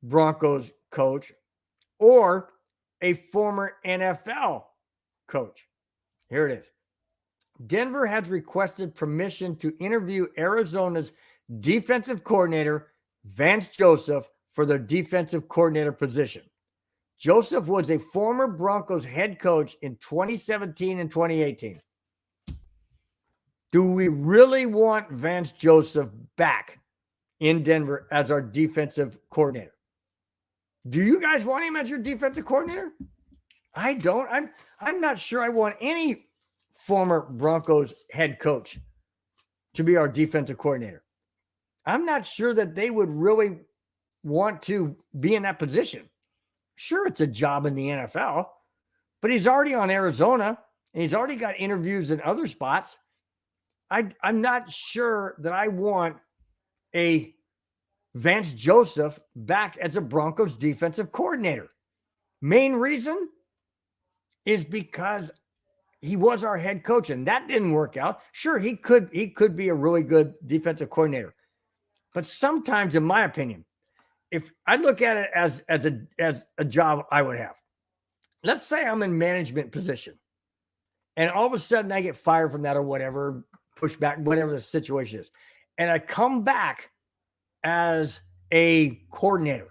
Broncos coach or a former NFL coach. Here it is. Denver has requested permission to interview Arizona's defensive coordinator, Vance Joseph, for their defensive coordinator position. Joseph was a former Broncos head coach in 2017 and 2018. Do we really want Vance Joseph back in Denver as our defensive coordinator? Do you guys want him as your defensive coordinator? I don't. I'm not sure I want any former Broncos head coach to be our defensive coordinator. I'm not sure that they would really want to be in that position. Sure, it's a job in the NFL, but he's already on Arizona and he's already got interviews in other spots. I'm not sure that I want a Vance Joseph back as a Broncos defensive coordinator. Main reason is because he was our head coach and that didn't work out. Sure, he could be a really good defensive coordinator. But sometimes, in my opinion, if I look at it as a job I would have, let's say I'm in management position and all of a sudden I get fired from that or whatever, push back, whatever the situation is. And I come back as a coordinator.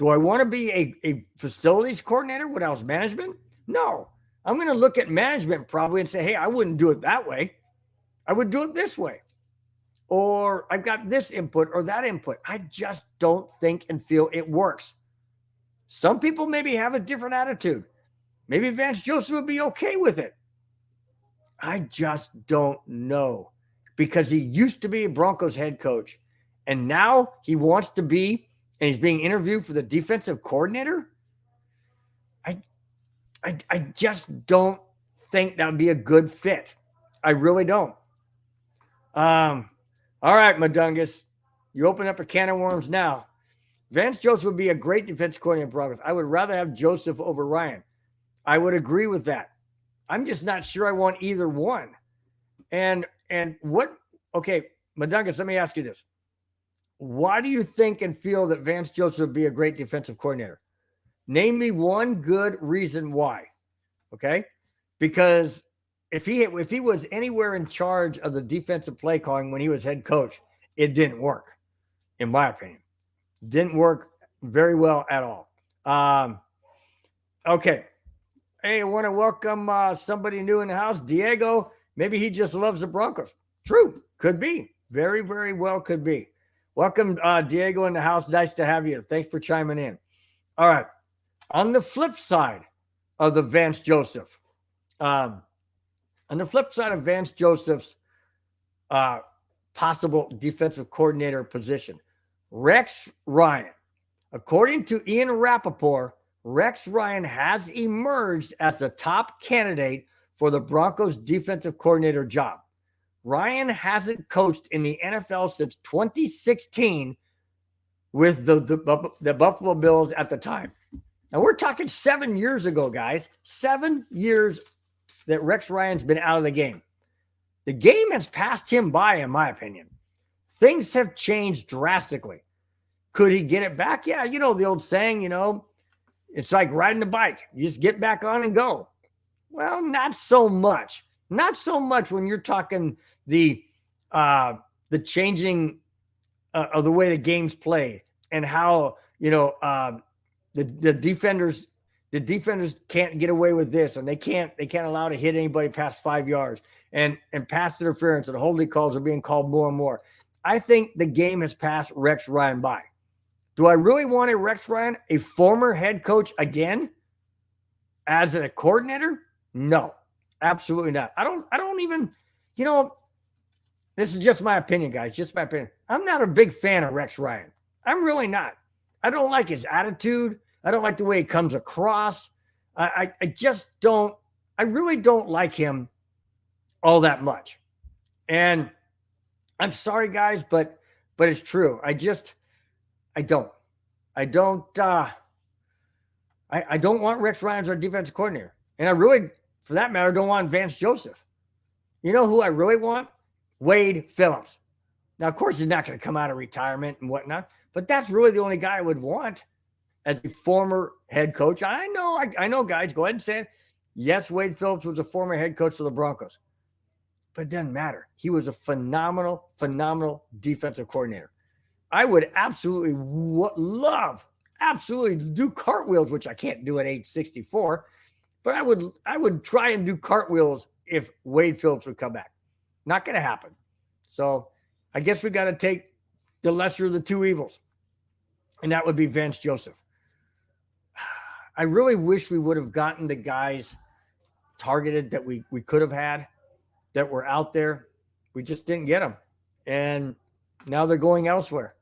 Do I want to be a facilities coordinator with house management? No. I'm going to look at management probably and say, hey, I wouldn't do it that way. I would do it this way. Or I've got this input or that input. I just don't think and feel it works. Some people maybe have a different attitude. Maybe Vance Joseph would be okay with it. I just don't know, because he used to be a Broncos head coach and now he wants to be, and he's being interviewed for the defensive coordinator. I just don't think that would be a good fit. I really don't. All right, Madungus, you open up a can of worms now. Vance Joseph would be a great defense coordinator at Broncos. I would rather have Joseph over Ryan. I would agree with that. I'm just not sure I want either one. And what, okay, Madungus, let me ask you this. Why do you think and feel that Vance Joseph would be a great defensive coordinator? Name me one good reason why. Okay? Because if he was anywhere in charge of the defensive play calling when he was head coach, it didn't work, in my opinion. Didn't work very well at all. Okay. Hey, I want to welcome somebody new in the house, Diego. Maybe he just loves the Broncos. True. Could be. Very, very well could be. Welcome, Diego, in the house. Nice to have you. Thanks for chiming in. All right. On the flip side of the Vance Joseph, on the flip side of Vance Joseph's possible defensive coordinator position, Rex Ryan. According to Ian Rappaport, Rex Ryan has emerged as the top candidate for the Broncos defensive coordinator job. Ryan hasn't coached in the NFL since 2016 with the Buffalo Bills at the time. Now, we're talking 7 years ago, guys. 7 years that Rex Ryan's been out of the game. The game has passed him by, in my opinion. Things have changed drastically. Could he get it back? Yeah, you know the old saying, it's like riding a bike. You just get back on and go. Well, not so much. Not so much when you're talking the changing of the way the game's played and how, the defenders can't get away with this, and they can't allow to hit anybody past 5 yards, and pass interference and holding calls are being called more and more. I think the game has passed Rex Ryan by. Do I really want a Rex Ryan, a former head coach, again as a coordinator? No, absolutely not. I don't even, this is just my opinion, guys, just my opinion. I'm not a big fan of Rex Ryan. I'm really not. I don't like his attitude. I don't like the way he comes across. I really don't like him all that much. And I'm sorry, guys, but it's true. I don't want Rex Ryan as our defensive coordinator. And I really, for that matter, don't want Vance Joseph. You know who I really want? Wade Phillips. Now, of course, he's not going to come out of retirement and whatnot, but that's really the only guy I would want as a former head coach. I know, guys, go ahead and say it. Yes, Wade Phillips was a former head coach of the Broncos, but it doesn't matter. He was a phenomenal, phenomenal defensive coordinator. I would absolutely do cartwheels, which I can't do at age 64, but I would try and do cartwheels if Wade Phillips would come back. Not going to happen. So I guess we got to take the lesser of the two evils, and that would be Vance Joseph. I really wish we would have gotten the guys targeted that we could have had that were out there. We just didn't get them, and now they're going elsewhere.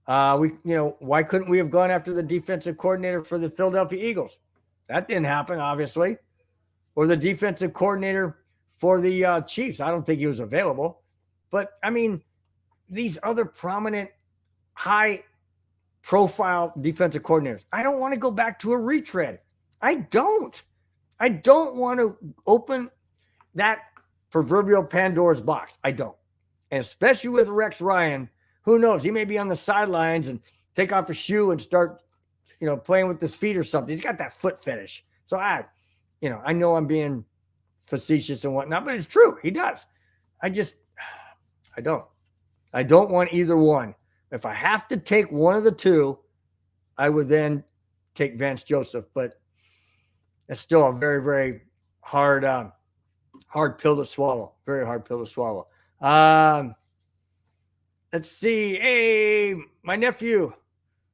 Why couldn't we have gone after the defensive coordinator for the Philadelphia Eagles? That didn't happen, obviously. Or the defensive coordinator for the Chiefs. I don't think he was available. But, I mean, these other prominent, high-profile defensive coordinators, I don't want to go back to a retread. I don't want to open that proverbial Pandora's box. I don't. And especially with Rex Ryan, who knows? He may be on the sidelines and take off a shoe and start, playing with his feet or something. He's got that foot fetish. So I know I'm being facetious and whatnot, but it's true. He does. I don't want either one. If I have to take one of the two, I would then take Vance Joseph, but it's still a very, very hard, hard pill to swallow. Very hard pill to swallow. Let's see. Hey, my nephew,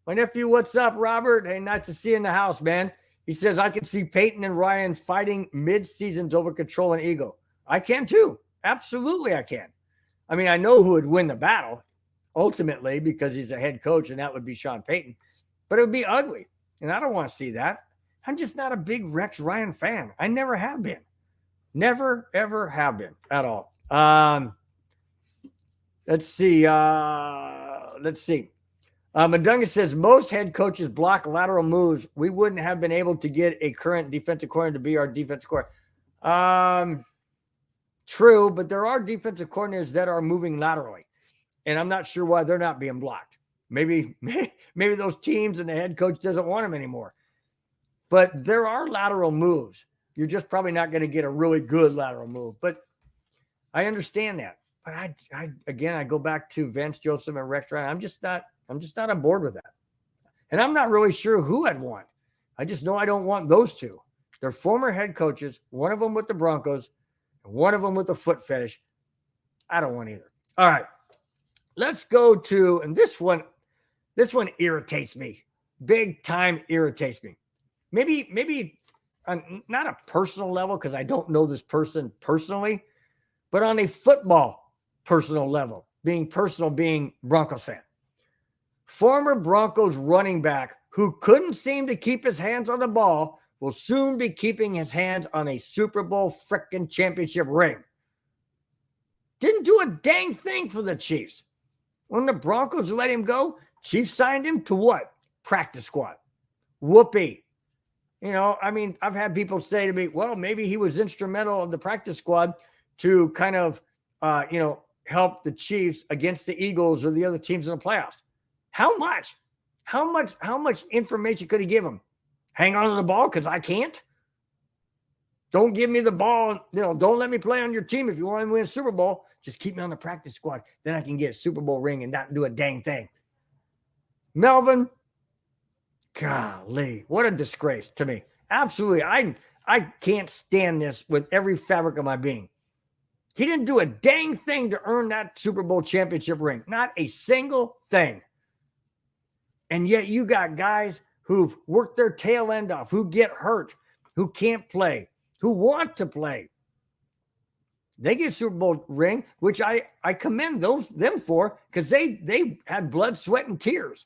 what's up, Robert? Hey, nice to see you in the house, man. He says, I can see Peyton and Ryan fighting mid-seasons over control and ego. I can too. Absolutely, I can. I mean, I know who would win the battle ultimately because he's a head coach, and that would be Sean Payton. But it would be ugly, and I don't want to see that. I'm just not a big Rex Ryan fan. I never have been. Never, ever have been at all. Let's see. Madunga says most head coaches block lateral moves. We wouldn't have been able to get a current defensive coordinator to be our defensive coordinator. True, but there are defensive coordinators that are moving laterally, and I'm not sure why they're not being blocked. Maybe those teams and the head coach doesn't want them anymore. But there are lateral moves. You're just probably not going to get a really good lateral move. But I understand that. But I go back to Vance Joseph and Rex Ryan. I'm just not on board with that. And I'm not really sure who I'd want. I just know I don't want those two. They're former head coaches, one of them with the Broncos, and one of them with a foot fetish. I don't want either. All right. Let's go to, and this one irritates me. Big time irritates me. Maybe on not a personal level because I don't know this person personally, but on a football personal level, being Broncos fan. Former Broncos running back who couldn't seem to keep his hands on the ball will soon be keeping his hands on a Super Bowl frickin' championship ring. Didn't do a dang thing for the Chiefs. When the Broncos let him go, Chiefs signed him to what? Practice squad. Whoopee. You know, I mean, I've had people say to me, well, maybe he was instrumental in the practice squad to kind of, help the Chiefs against the Eagles or the other teams in the playoffs. How much? How much information could he give them? Hang on to the ball because I can't? Don't give me the ball. Don't let me play on your team if you want to win a Super Bowl. Just keep me on the practice squad. Then I can get a Super Bowl ring and not do a dang thing. Melvin, golly, what a disgrace to me. Absolutely. I can't stand this with every fabric of my being. He didn't do a dang thing to earn that Super Bowl championship ring. Not a single thing. And yet you got guys who've worked their tail end off, who get hurt, who can't play, who want to play. They get a Super Bowl ring, which I commend them for because they had blood, sweat, and tears.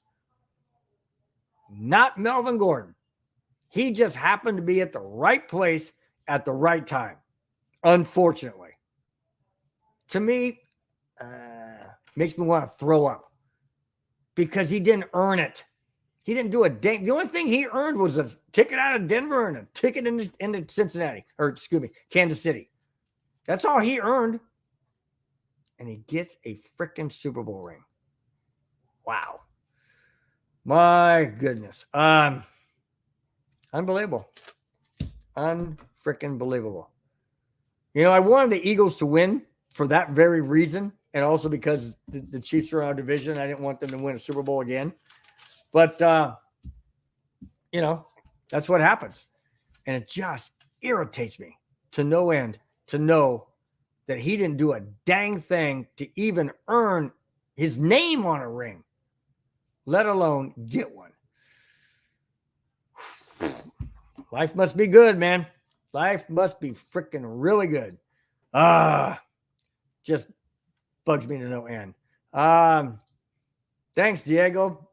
Not Melvin Gordon. He just happened to be at the right place at the right time, unfortunately. To me, makes me want to throw up because he didn't earn it. He didn't do a dang. The only thing he earned was a ticket out of Denver and a ticket into Kansas City. That's all he earned. And he gets a freaking Super Bowl ring. Wow. My goodness. Unbelievable. Unfreaking believable. I wanted the Eagles to win for that very reason, and also because the Chiefs are in our division. I didn't want them to win a Super Bowl again. But, that's what happens. And it just irritates me to no end to know that he didn't do a dang thing to even earn his name on a ring, let alone get one. Life must be good, man. Life must be freaking really good. Just bugs me to no end. Thanks, Diego.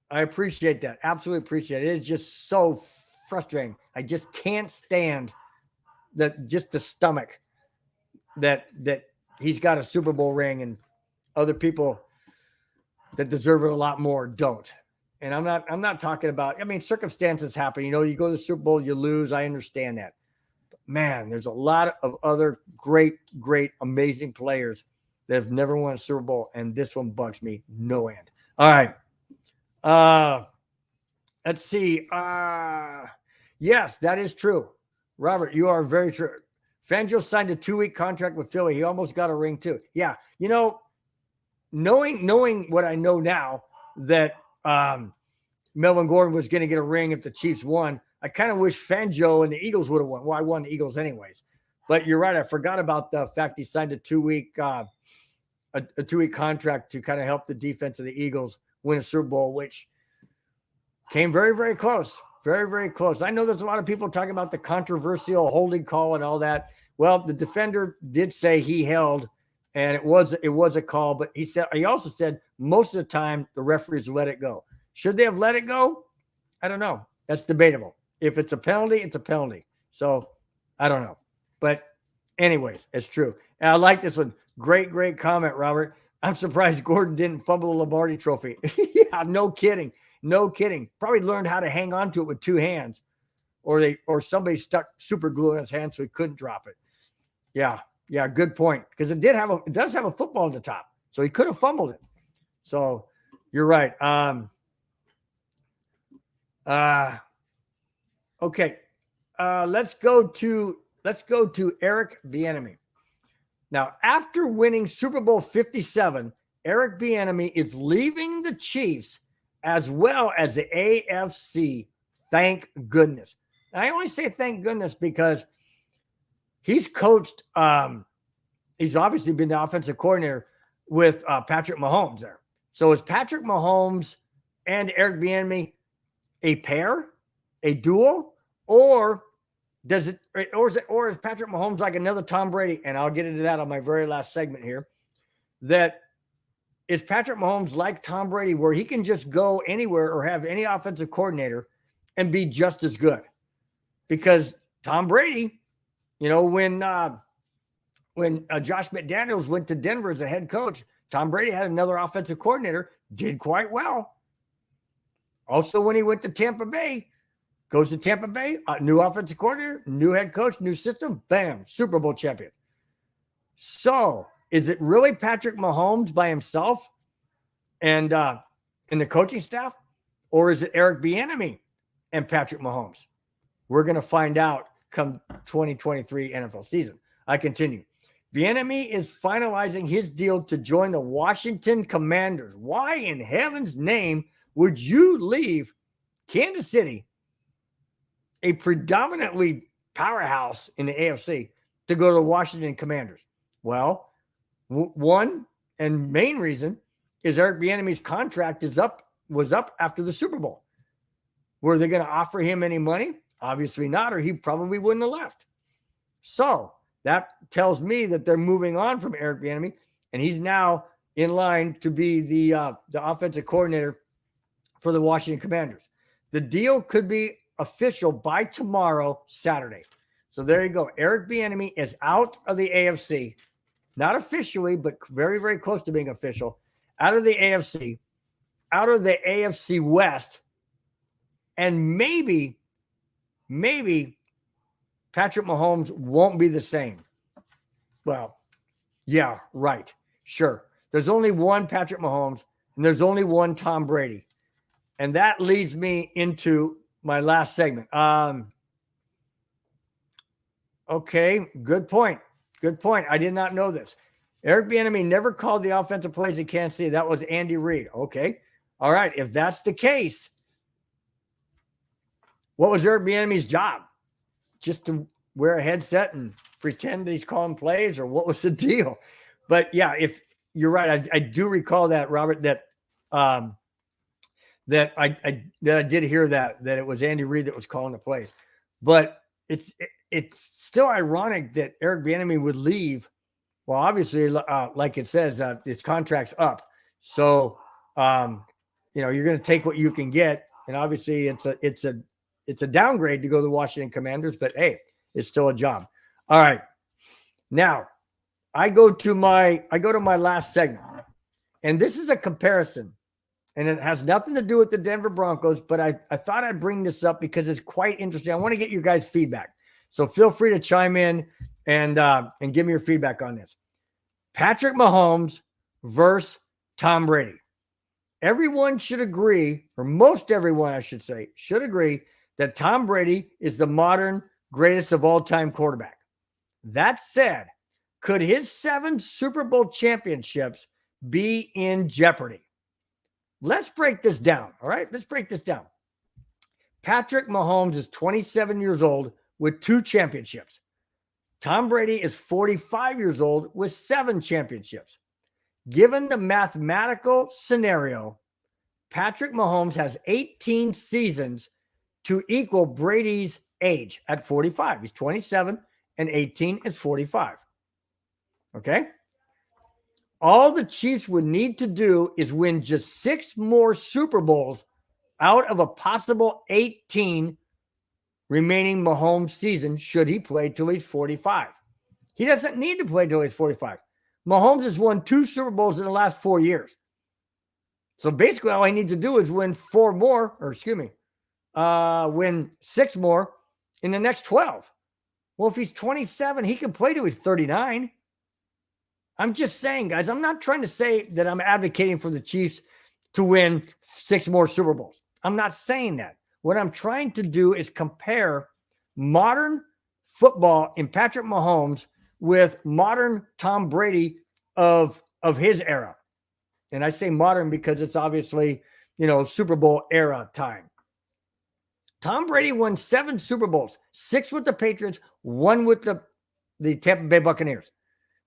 I appreciate that. Absolutely appreciate it. It is just so frustrating. I just can't stand the stomach that he's got a Super Bowl ring and other people that deserve it a lot more don't. And I'm not talking about, circumstances happen. You go to the Super Bowl, you lose. I understand that. But man, there's a lot of other great, amazing players that have never won a Super Bowl. And this one bugs me no end. All right. Let's see. Yes, that is true. Robert, you are very true. Fangio signed a 2-week contract with Philly. He almost got a ring too. Yeah. Knowing what I know now that Melvin Gordon was going to get a ring if the Chiefs won. I kind of wish Fangio and the Eagles would have won. Well, I won the Eagles anyways. But you're right. I forgot about the fact he signed a 2-week a 2-week contract to kind of help the defense of the Eagles win a Super Bowl, which came very, very close. Very, very close. I know there's a lot of people talking about the controversial holding call and all that. Well, the defender did say he held, and it was a call, but he also said most of the time the referees let it go. Should they have let it go? I don't know. That's debatable. If it's a penalty, it's a penalty. So I don't know. But anyways, it's true. And I like this one. Great, great comment, Robert. I'm surprised Gordon didn't fumble the Lombardi trophy. Yeah, no kidding. No kidding. Probably learned how to hang on to it with 2 hands, or somebody stuck super glue in his hand so he couldn't drop it. Yeah, good point. Because it does have a football at the top, so he could have fumbled it. So you're right. Okay. Let's go to Eric Bieniemy. Now, after winning Super Bowl 57, Eric Bieniemy is leaving the Chiefs as well as the AFC. Thank goodness. I only say thank goodness because he's coached. He's obviously been the offensive coordinator with Patrick Mahomes there. So is Patrick Mahomes and Eric Bieniemy a pair, a duo, or is Patrick Mahomes like another Tom Brady? And I'll get into that on my very last segment here. That is Patrick Mahomes like Tom Brady, where he can just go anywhere or have any offensive coordinator and be just as good? Because Tom Brady, when Josh McDaniels went to Denver as a head coach, Tom Brady had another offensive coordinator, did quite well. Also, when he went to Tampa Bay, goes to Tampa Bay, new offensive coordinator, new head coach, new system, bam, Super Bowl champion. So is it really Patrick Mahomes by himself and the coaching staff? Or is it Eric Bieniemy and Patrick Mahomes? We're going to find out come 2023 NFL season. I continue. Bieniemy is finalizing his deal to join the Washington Commanders. Why in heaven's name would you leave Kansas City, a predominantly powerhouse in the AFC, to go to the Washington Commanders? Well, one and main reason is Eric Bieniemy's contract was up after the Super Bowl. Were they going to offer him any money? Obviously not, or he probably wouldn't have left. So that tells me that they're moving on from Eric Bieniemy, and he's now in line to be the offensive coordinator for the Washington Commanders. The deal could be official by tomorrow, Saturday. So there you go. Eric Bieniemy is out of the AFC, not officially, but very, very close to being official. Out of the AFC, out of the AFC West, and maybe Patrick Mahomes won't be the same. Well, yeah, right. Sure. There's only one Patrick Mahomes, and there's only one Tom Brady. And that leads me into my last segment. Okay, good point. Good point. I did not know this. Eric Bieniemy never called the offensive plays in Kansas City. That was Andy Reid. Okay. All right. If that's the case, what was Eric Bieniemy's job? Just to wear a headset and pretend that he's calling plays, or what was the deal? But yeah, if you're right, I do recall that, Robert, that I did hear that it was Andy Reid that was calling the plays. But it's still ironic that Eric Bieniemy would leave. Well, obviously, like it says, his contract's up. So, you're going to take what you can get. And obviously it's a downgrade to go to the Washington Commanders, but hey, it's still a job. All right. Now I go to my last segment, and this is a comparison, and it has nothing to do with the Denver Broncos, but I thought I'd bring this up because it's quite interesting. I want to get your guys' feedback. So feel free to chime in and give me your feedback on this. Patrick Mahomes versus Tom Brady. Everyone should agree, or most everyone, I should say, should agree that Tom Brady is the modern greatest of all time quarterback. That said, could his 7 Super Bowl championships be in jeopardy? let's break this down. All right, let's break this down. Patrick Mahomes is 27 years old with 2 championships. Tom Brady is 45 years old with 7 championships. Given the mathematical scenario, Patrick Mahomes has 18 seasons to equal Brady's age at 45. He's 27 and 18 is 45. Okay? All the Chiefs would need to do is win just 6 more Super Bowls out of a possible 18 remaining Mahomes season should he play till he's 45. He doesn't need to play till he's 45. Mahomes has won 2 Super Bowls in the last 4 years. So basically all he needs to do is win 4 more, win 6 more in the next 12. Well, if he's 27, he can play till he's 39. I'm just saying, guys, I'm not trying to say that I'm advocating for the Chiefs to win 6 more Super Bowls. I'm not saying that. What I'm trying to do is compare modern football in Patrick Mahomes with modern Tom Brady of his era. And I say modern because it's obviously, Super Bowl era time. Tom Brady won 7 Super Bowls, 6 with the Patriots, 1 with the Tampa Bay Buccaneers.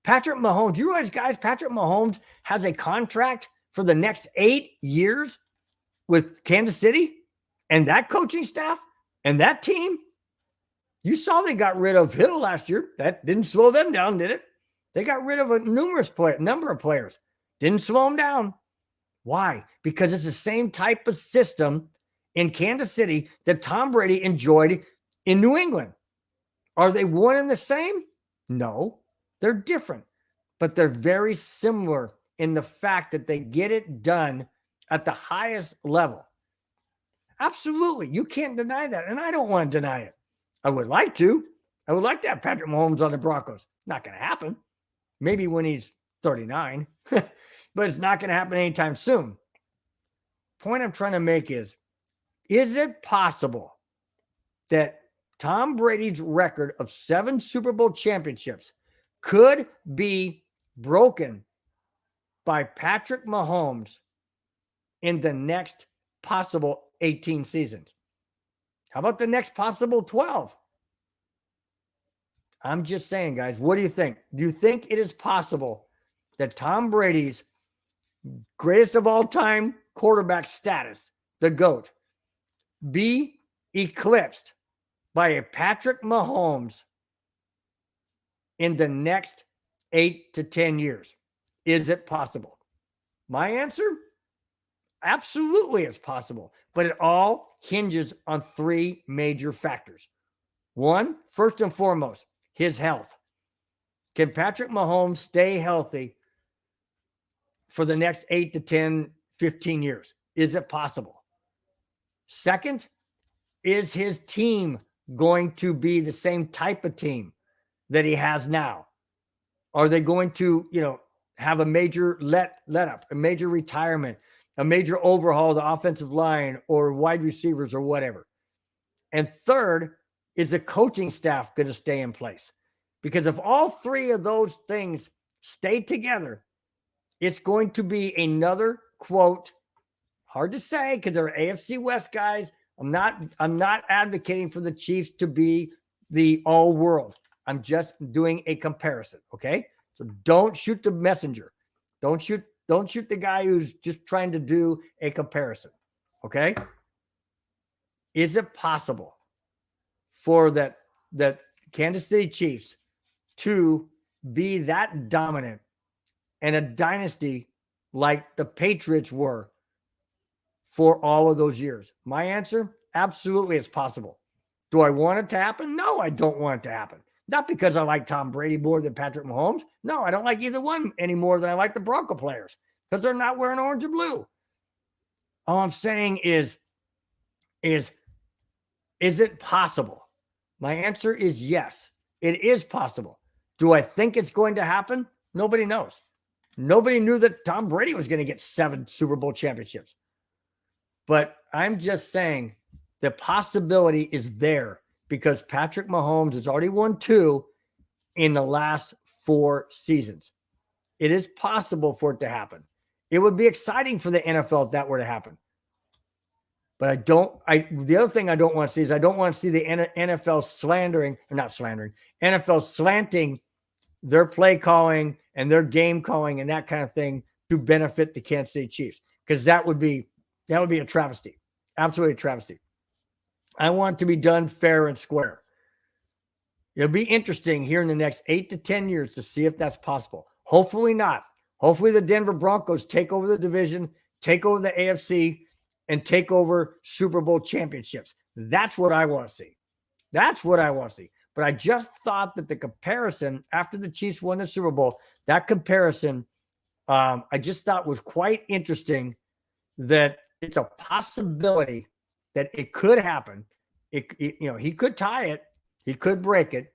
Patrick Mahomes, you realize, guys, Patrick Mahomes has a contract for the next 8 years with Kansas City and that coaching staff and that team. You saw they got rid of Hill last year. That didn't slow them down, did it? They got rid of a number of players. Didn't slow them down. Why? Because it's the same type of system in Kansas City that Tom Brady enjoyed in New England. Are they one and the same? No, they're different, but they're very similar in the fact that they get it done at the highest level. Absolutely. You can't deny that. And I don't want to deny it. I would like to. I would like to have Patrick Mahomes on the Broncos. Not going to happen. Maybe when he's 39, but it's not going to happen anytime soon. Point I'm trying to make is it possible that Tom Brady's record of 7 Super Bowl championships could be broken by Patrick Mahomes in the next possible 18 seasons? How about the next possible 12? I'm just saying, guys, what do you think? Do you think it is possible that Tom Brady's greatest of all time quarterback status, the GOAT, be eclipsed by a Patrick Mahomes in the next 8 to 10 years? Is it possible? My answer, absolutely it's possible, but it all hinges on 3 major factors. One, first and foremost, his health. Can Patrick Mahomes stay healthy for the next 8 to 10, 15 years? Is it possible? Second, is his team going to be the same type of team that he has now? Are they going to, have a major let up, a major retirement, a major overhaul of the offensive line or wide receivers or whatever? And third, is the coaching staff going to stay in place? Because if all 3 of those things stay together, it's going to be another, quote, hard to say because they're AFC West guys. I'm not advocating for the Chiefs to be the all world. I'm just doing a comparison. Okay. So don't shoot the messenger. Don't shoot the guy who's just trying to do a comparison. Okay. Is it possible for that Kansas City Chiefs to be that dominant and a dynasty like the Patriots were for all of those years? My answer, absolutely it's possible. Do I want it to happen? No, I don't want it to happen. Not because I like Tom Brady more than Patrick Mahomes. No, I don't like either one any more than I like the Bronco players because they're not wearing orange and blue. All I'm saying is it possible? My answer is yes, it is possible. Do I think it's going to happen? Nobody knows. Nobody knew that Tom Brady was going to get 7 Super Bowl championships. But I'm just saying the possibility is there because Patrick Mahomes has already won 2 in the last 4 seasons. It is possible for it to happen. It would be exciting for the NFL if that were to happen. But the other thing I don't want to see is I don't want to see the NFL NFL slanting their play calling and their game calling and that kind of thing to benefit the Kansas City Chiefs, because that would be a travesty. Absolutely a travesty. I want it to be done fair and square. It'll be interesting here in the next 8 to 10 years to see if that's possible. Hopefully not. Hopefully the Denver Broncos take over the division, take over the AFC, and take over Super Bowl championships. That's what I want to see. That's what I want to see. But I just thought that the comparison after the Chiefs won the Super Bowl, that comparison, I just thought was quite interesting, that it's a possibility that it could happen. He could tie it, he could break it,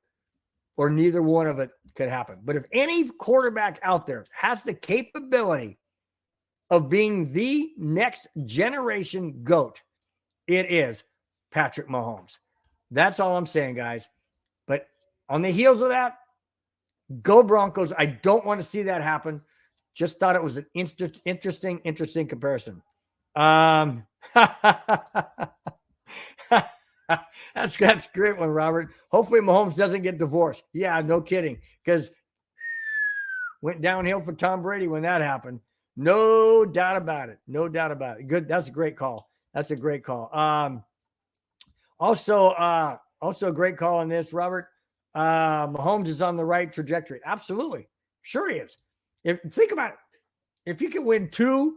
or neither one of it could happen. But if any quarterback out there has the capability of being the next generation GOAT, it is Patrick Mahomes. That's all I'm saying, guys. But on the heels of that, go Broncos. I don't want to see that happen. Just thought it was an interesting comparison. That's a great one, Robert. Hopefully Mahomes doesn't get divorced. Yeah, no kidding. Because went downhill for Tom Brady when that happened. No doubt about it. No doubt about it. Good. That's a great call. That's a great call. Also a great call on this, Robert. Mahomes is on the right trajectory. Absolutely. Sure he is. Think about it. If he can win 2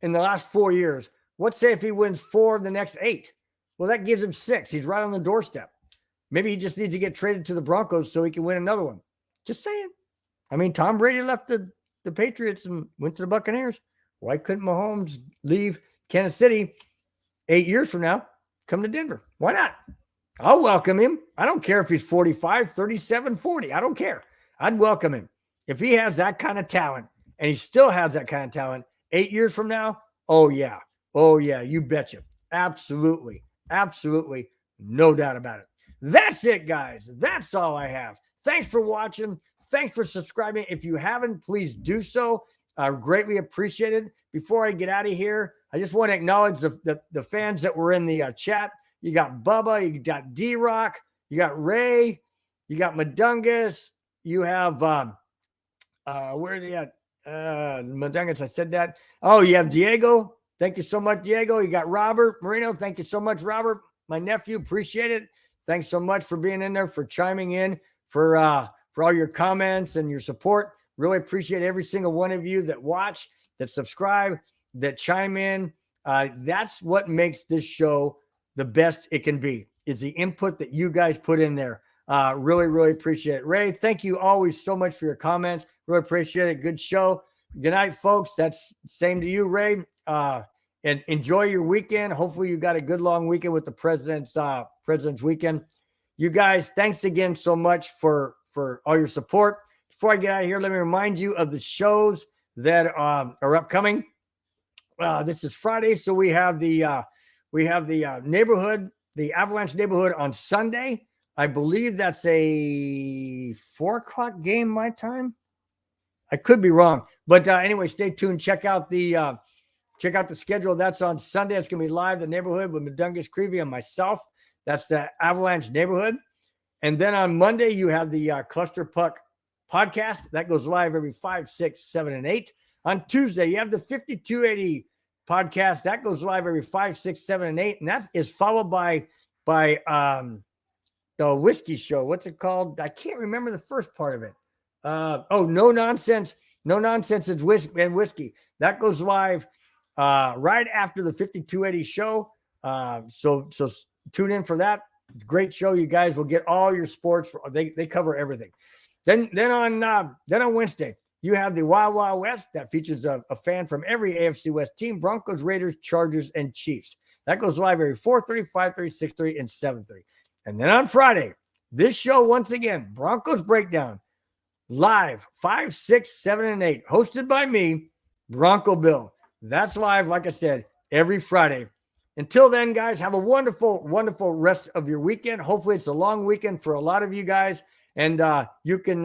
in the last 4 years, let's say if he wins 4 of the next 8, well, that gives him 6. He's right on the doorstep. Maybe he just needs to get traded to the Broncos so he can win another one. Just saying. I mean, Tom Brady left the Patriots and went to the Buccaneers. Why couldn't Mahomes leave Kansas City 8 years from now, come to Denver? Why not? I'll welcome him. I don't care if he's 45, 37, 40. I don't care. I'd welcome him. If he has that kind of talent, and he still has that kind of talent 8 years from now, oh, yeah. Oh, yeah, you betcha. Absolutely. Absolutely. No doubt about it. That's it, guys. That's all I have. Thanks for watching. Thanks for subscribing. If you haven't, please do so. I greatly appreciate it. Before I get out of here, I just want to acknowledge the fans that were in the chat. You got Bubba, you got D-Rock, you got Ray, you got Madungus, you have, where are they at? Madungus, I said that. Oh, you have Diego. Thank you so much, Diego. You got Robert Marino. Thank you so much, Robert. My nephew, appreciate it. Thanks so much for being in there, for chiming in, for all your comments and your support. Really appreciate every single one of you that watch, that subscribe, that chime in. That's what makes this show the best it can be, is the input that you guys put in there. Really, really appreciate it. Ray, thank you always so much for your comments. Really appreciate it. Good show. Good night, folks. That's same to you, Ray. And enjoy your weekend. Hopefully you got a good long weekend with the President's weekend. You guys, thanks again so much for all your support. Before I get out of here, let me remind you of the shows that are upcoming. This is Friday, so we have the neighborhood, the Avalanche neighborhood on Sunday. I believe that's a 4:00 game my time. I could be wrong, but anyway, stay tuned. Check out the schedule. That's on Sunday. It's going to be live, the neighborhood with Madungus Creevy and myself. That's the Avalanche neighborhood. And then on Monday, you have the Cluster Puck podcast. That goes live every 5, 6, 7, and 8. On Tuesday, you have the 5280 podcast. That goes live every 5, 6, 7, and 8. And that is followed by the whiskey show. What's it called? I can't remember the first part of it. No nonsense. No nonsense is whiskey. That goes live right after the 5280 show. So tune in for that. Great show. You guys will get all your sports. They cover everything. Then on Wednesday, you have the Wild Wild West that features a fan from every AFC West team: Broncos, Raiders, Chargers, and Chiefs. That goes live every 4:30, 5:30, 6:30, and 7:30. And then on Friday, this show once again, Broncos Breakdown, live 5, 6, 7, and 8, hosted by me, Bronco Bill. That's live, like I said, every Friday. Until then, guys, have a wonderful, wonderful rest of your weekend. Hopefully it's a long weekend for a lot of you guys, and you can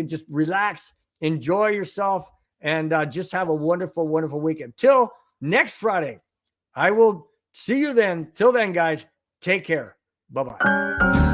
just relax, enjoy yourself, and just have a wonderful, wonderful weekend. Till next Friday, I will see you then. Till then, guys, take care. Bye-bye.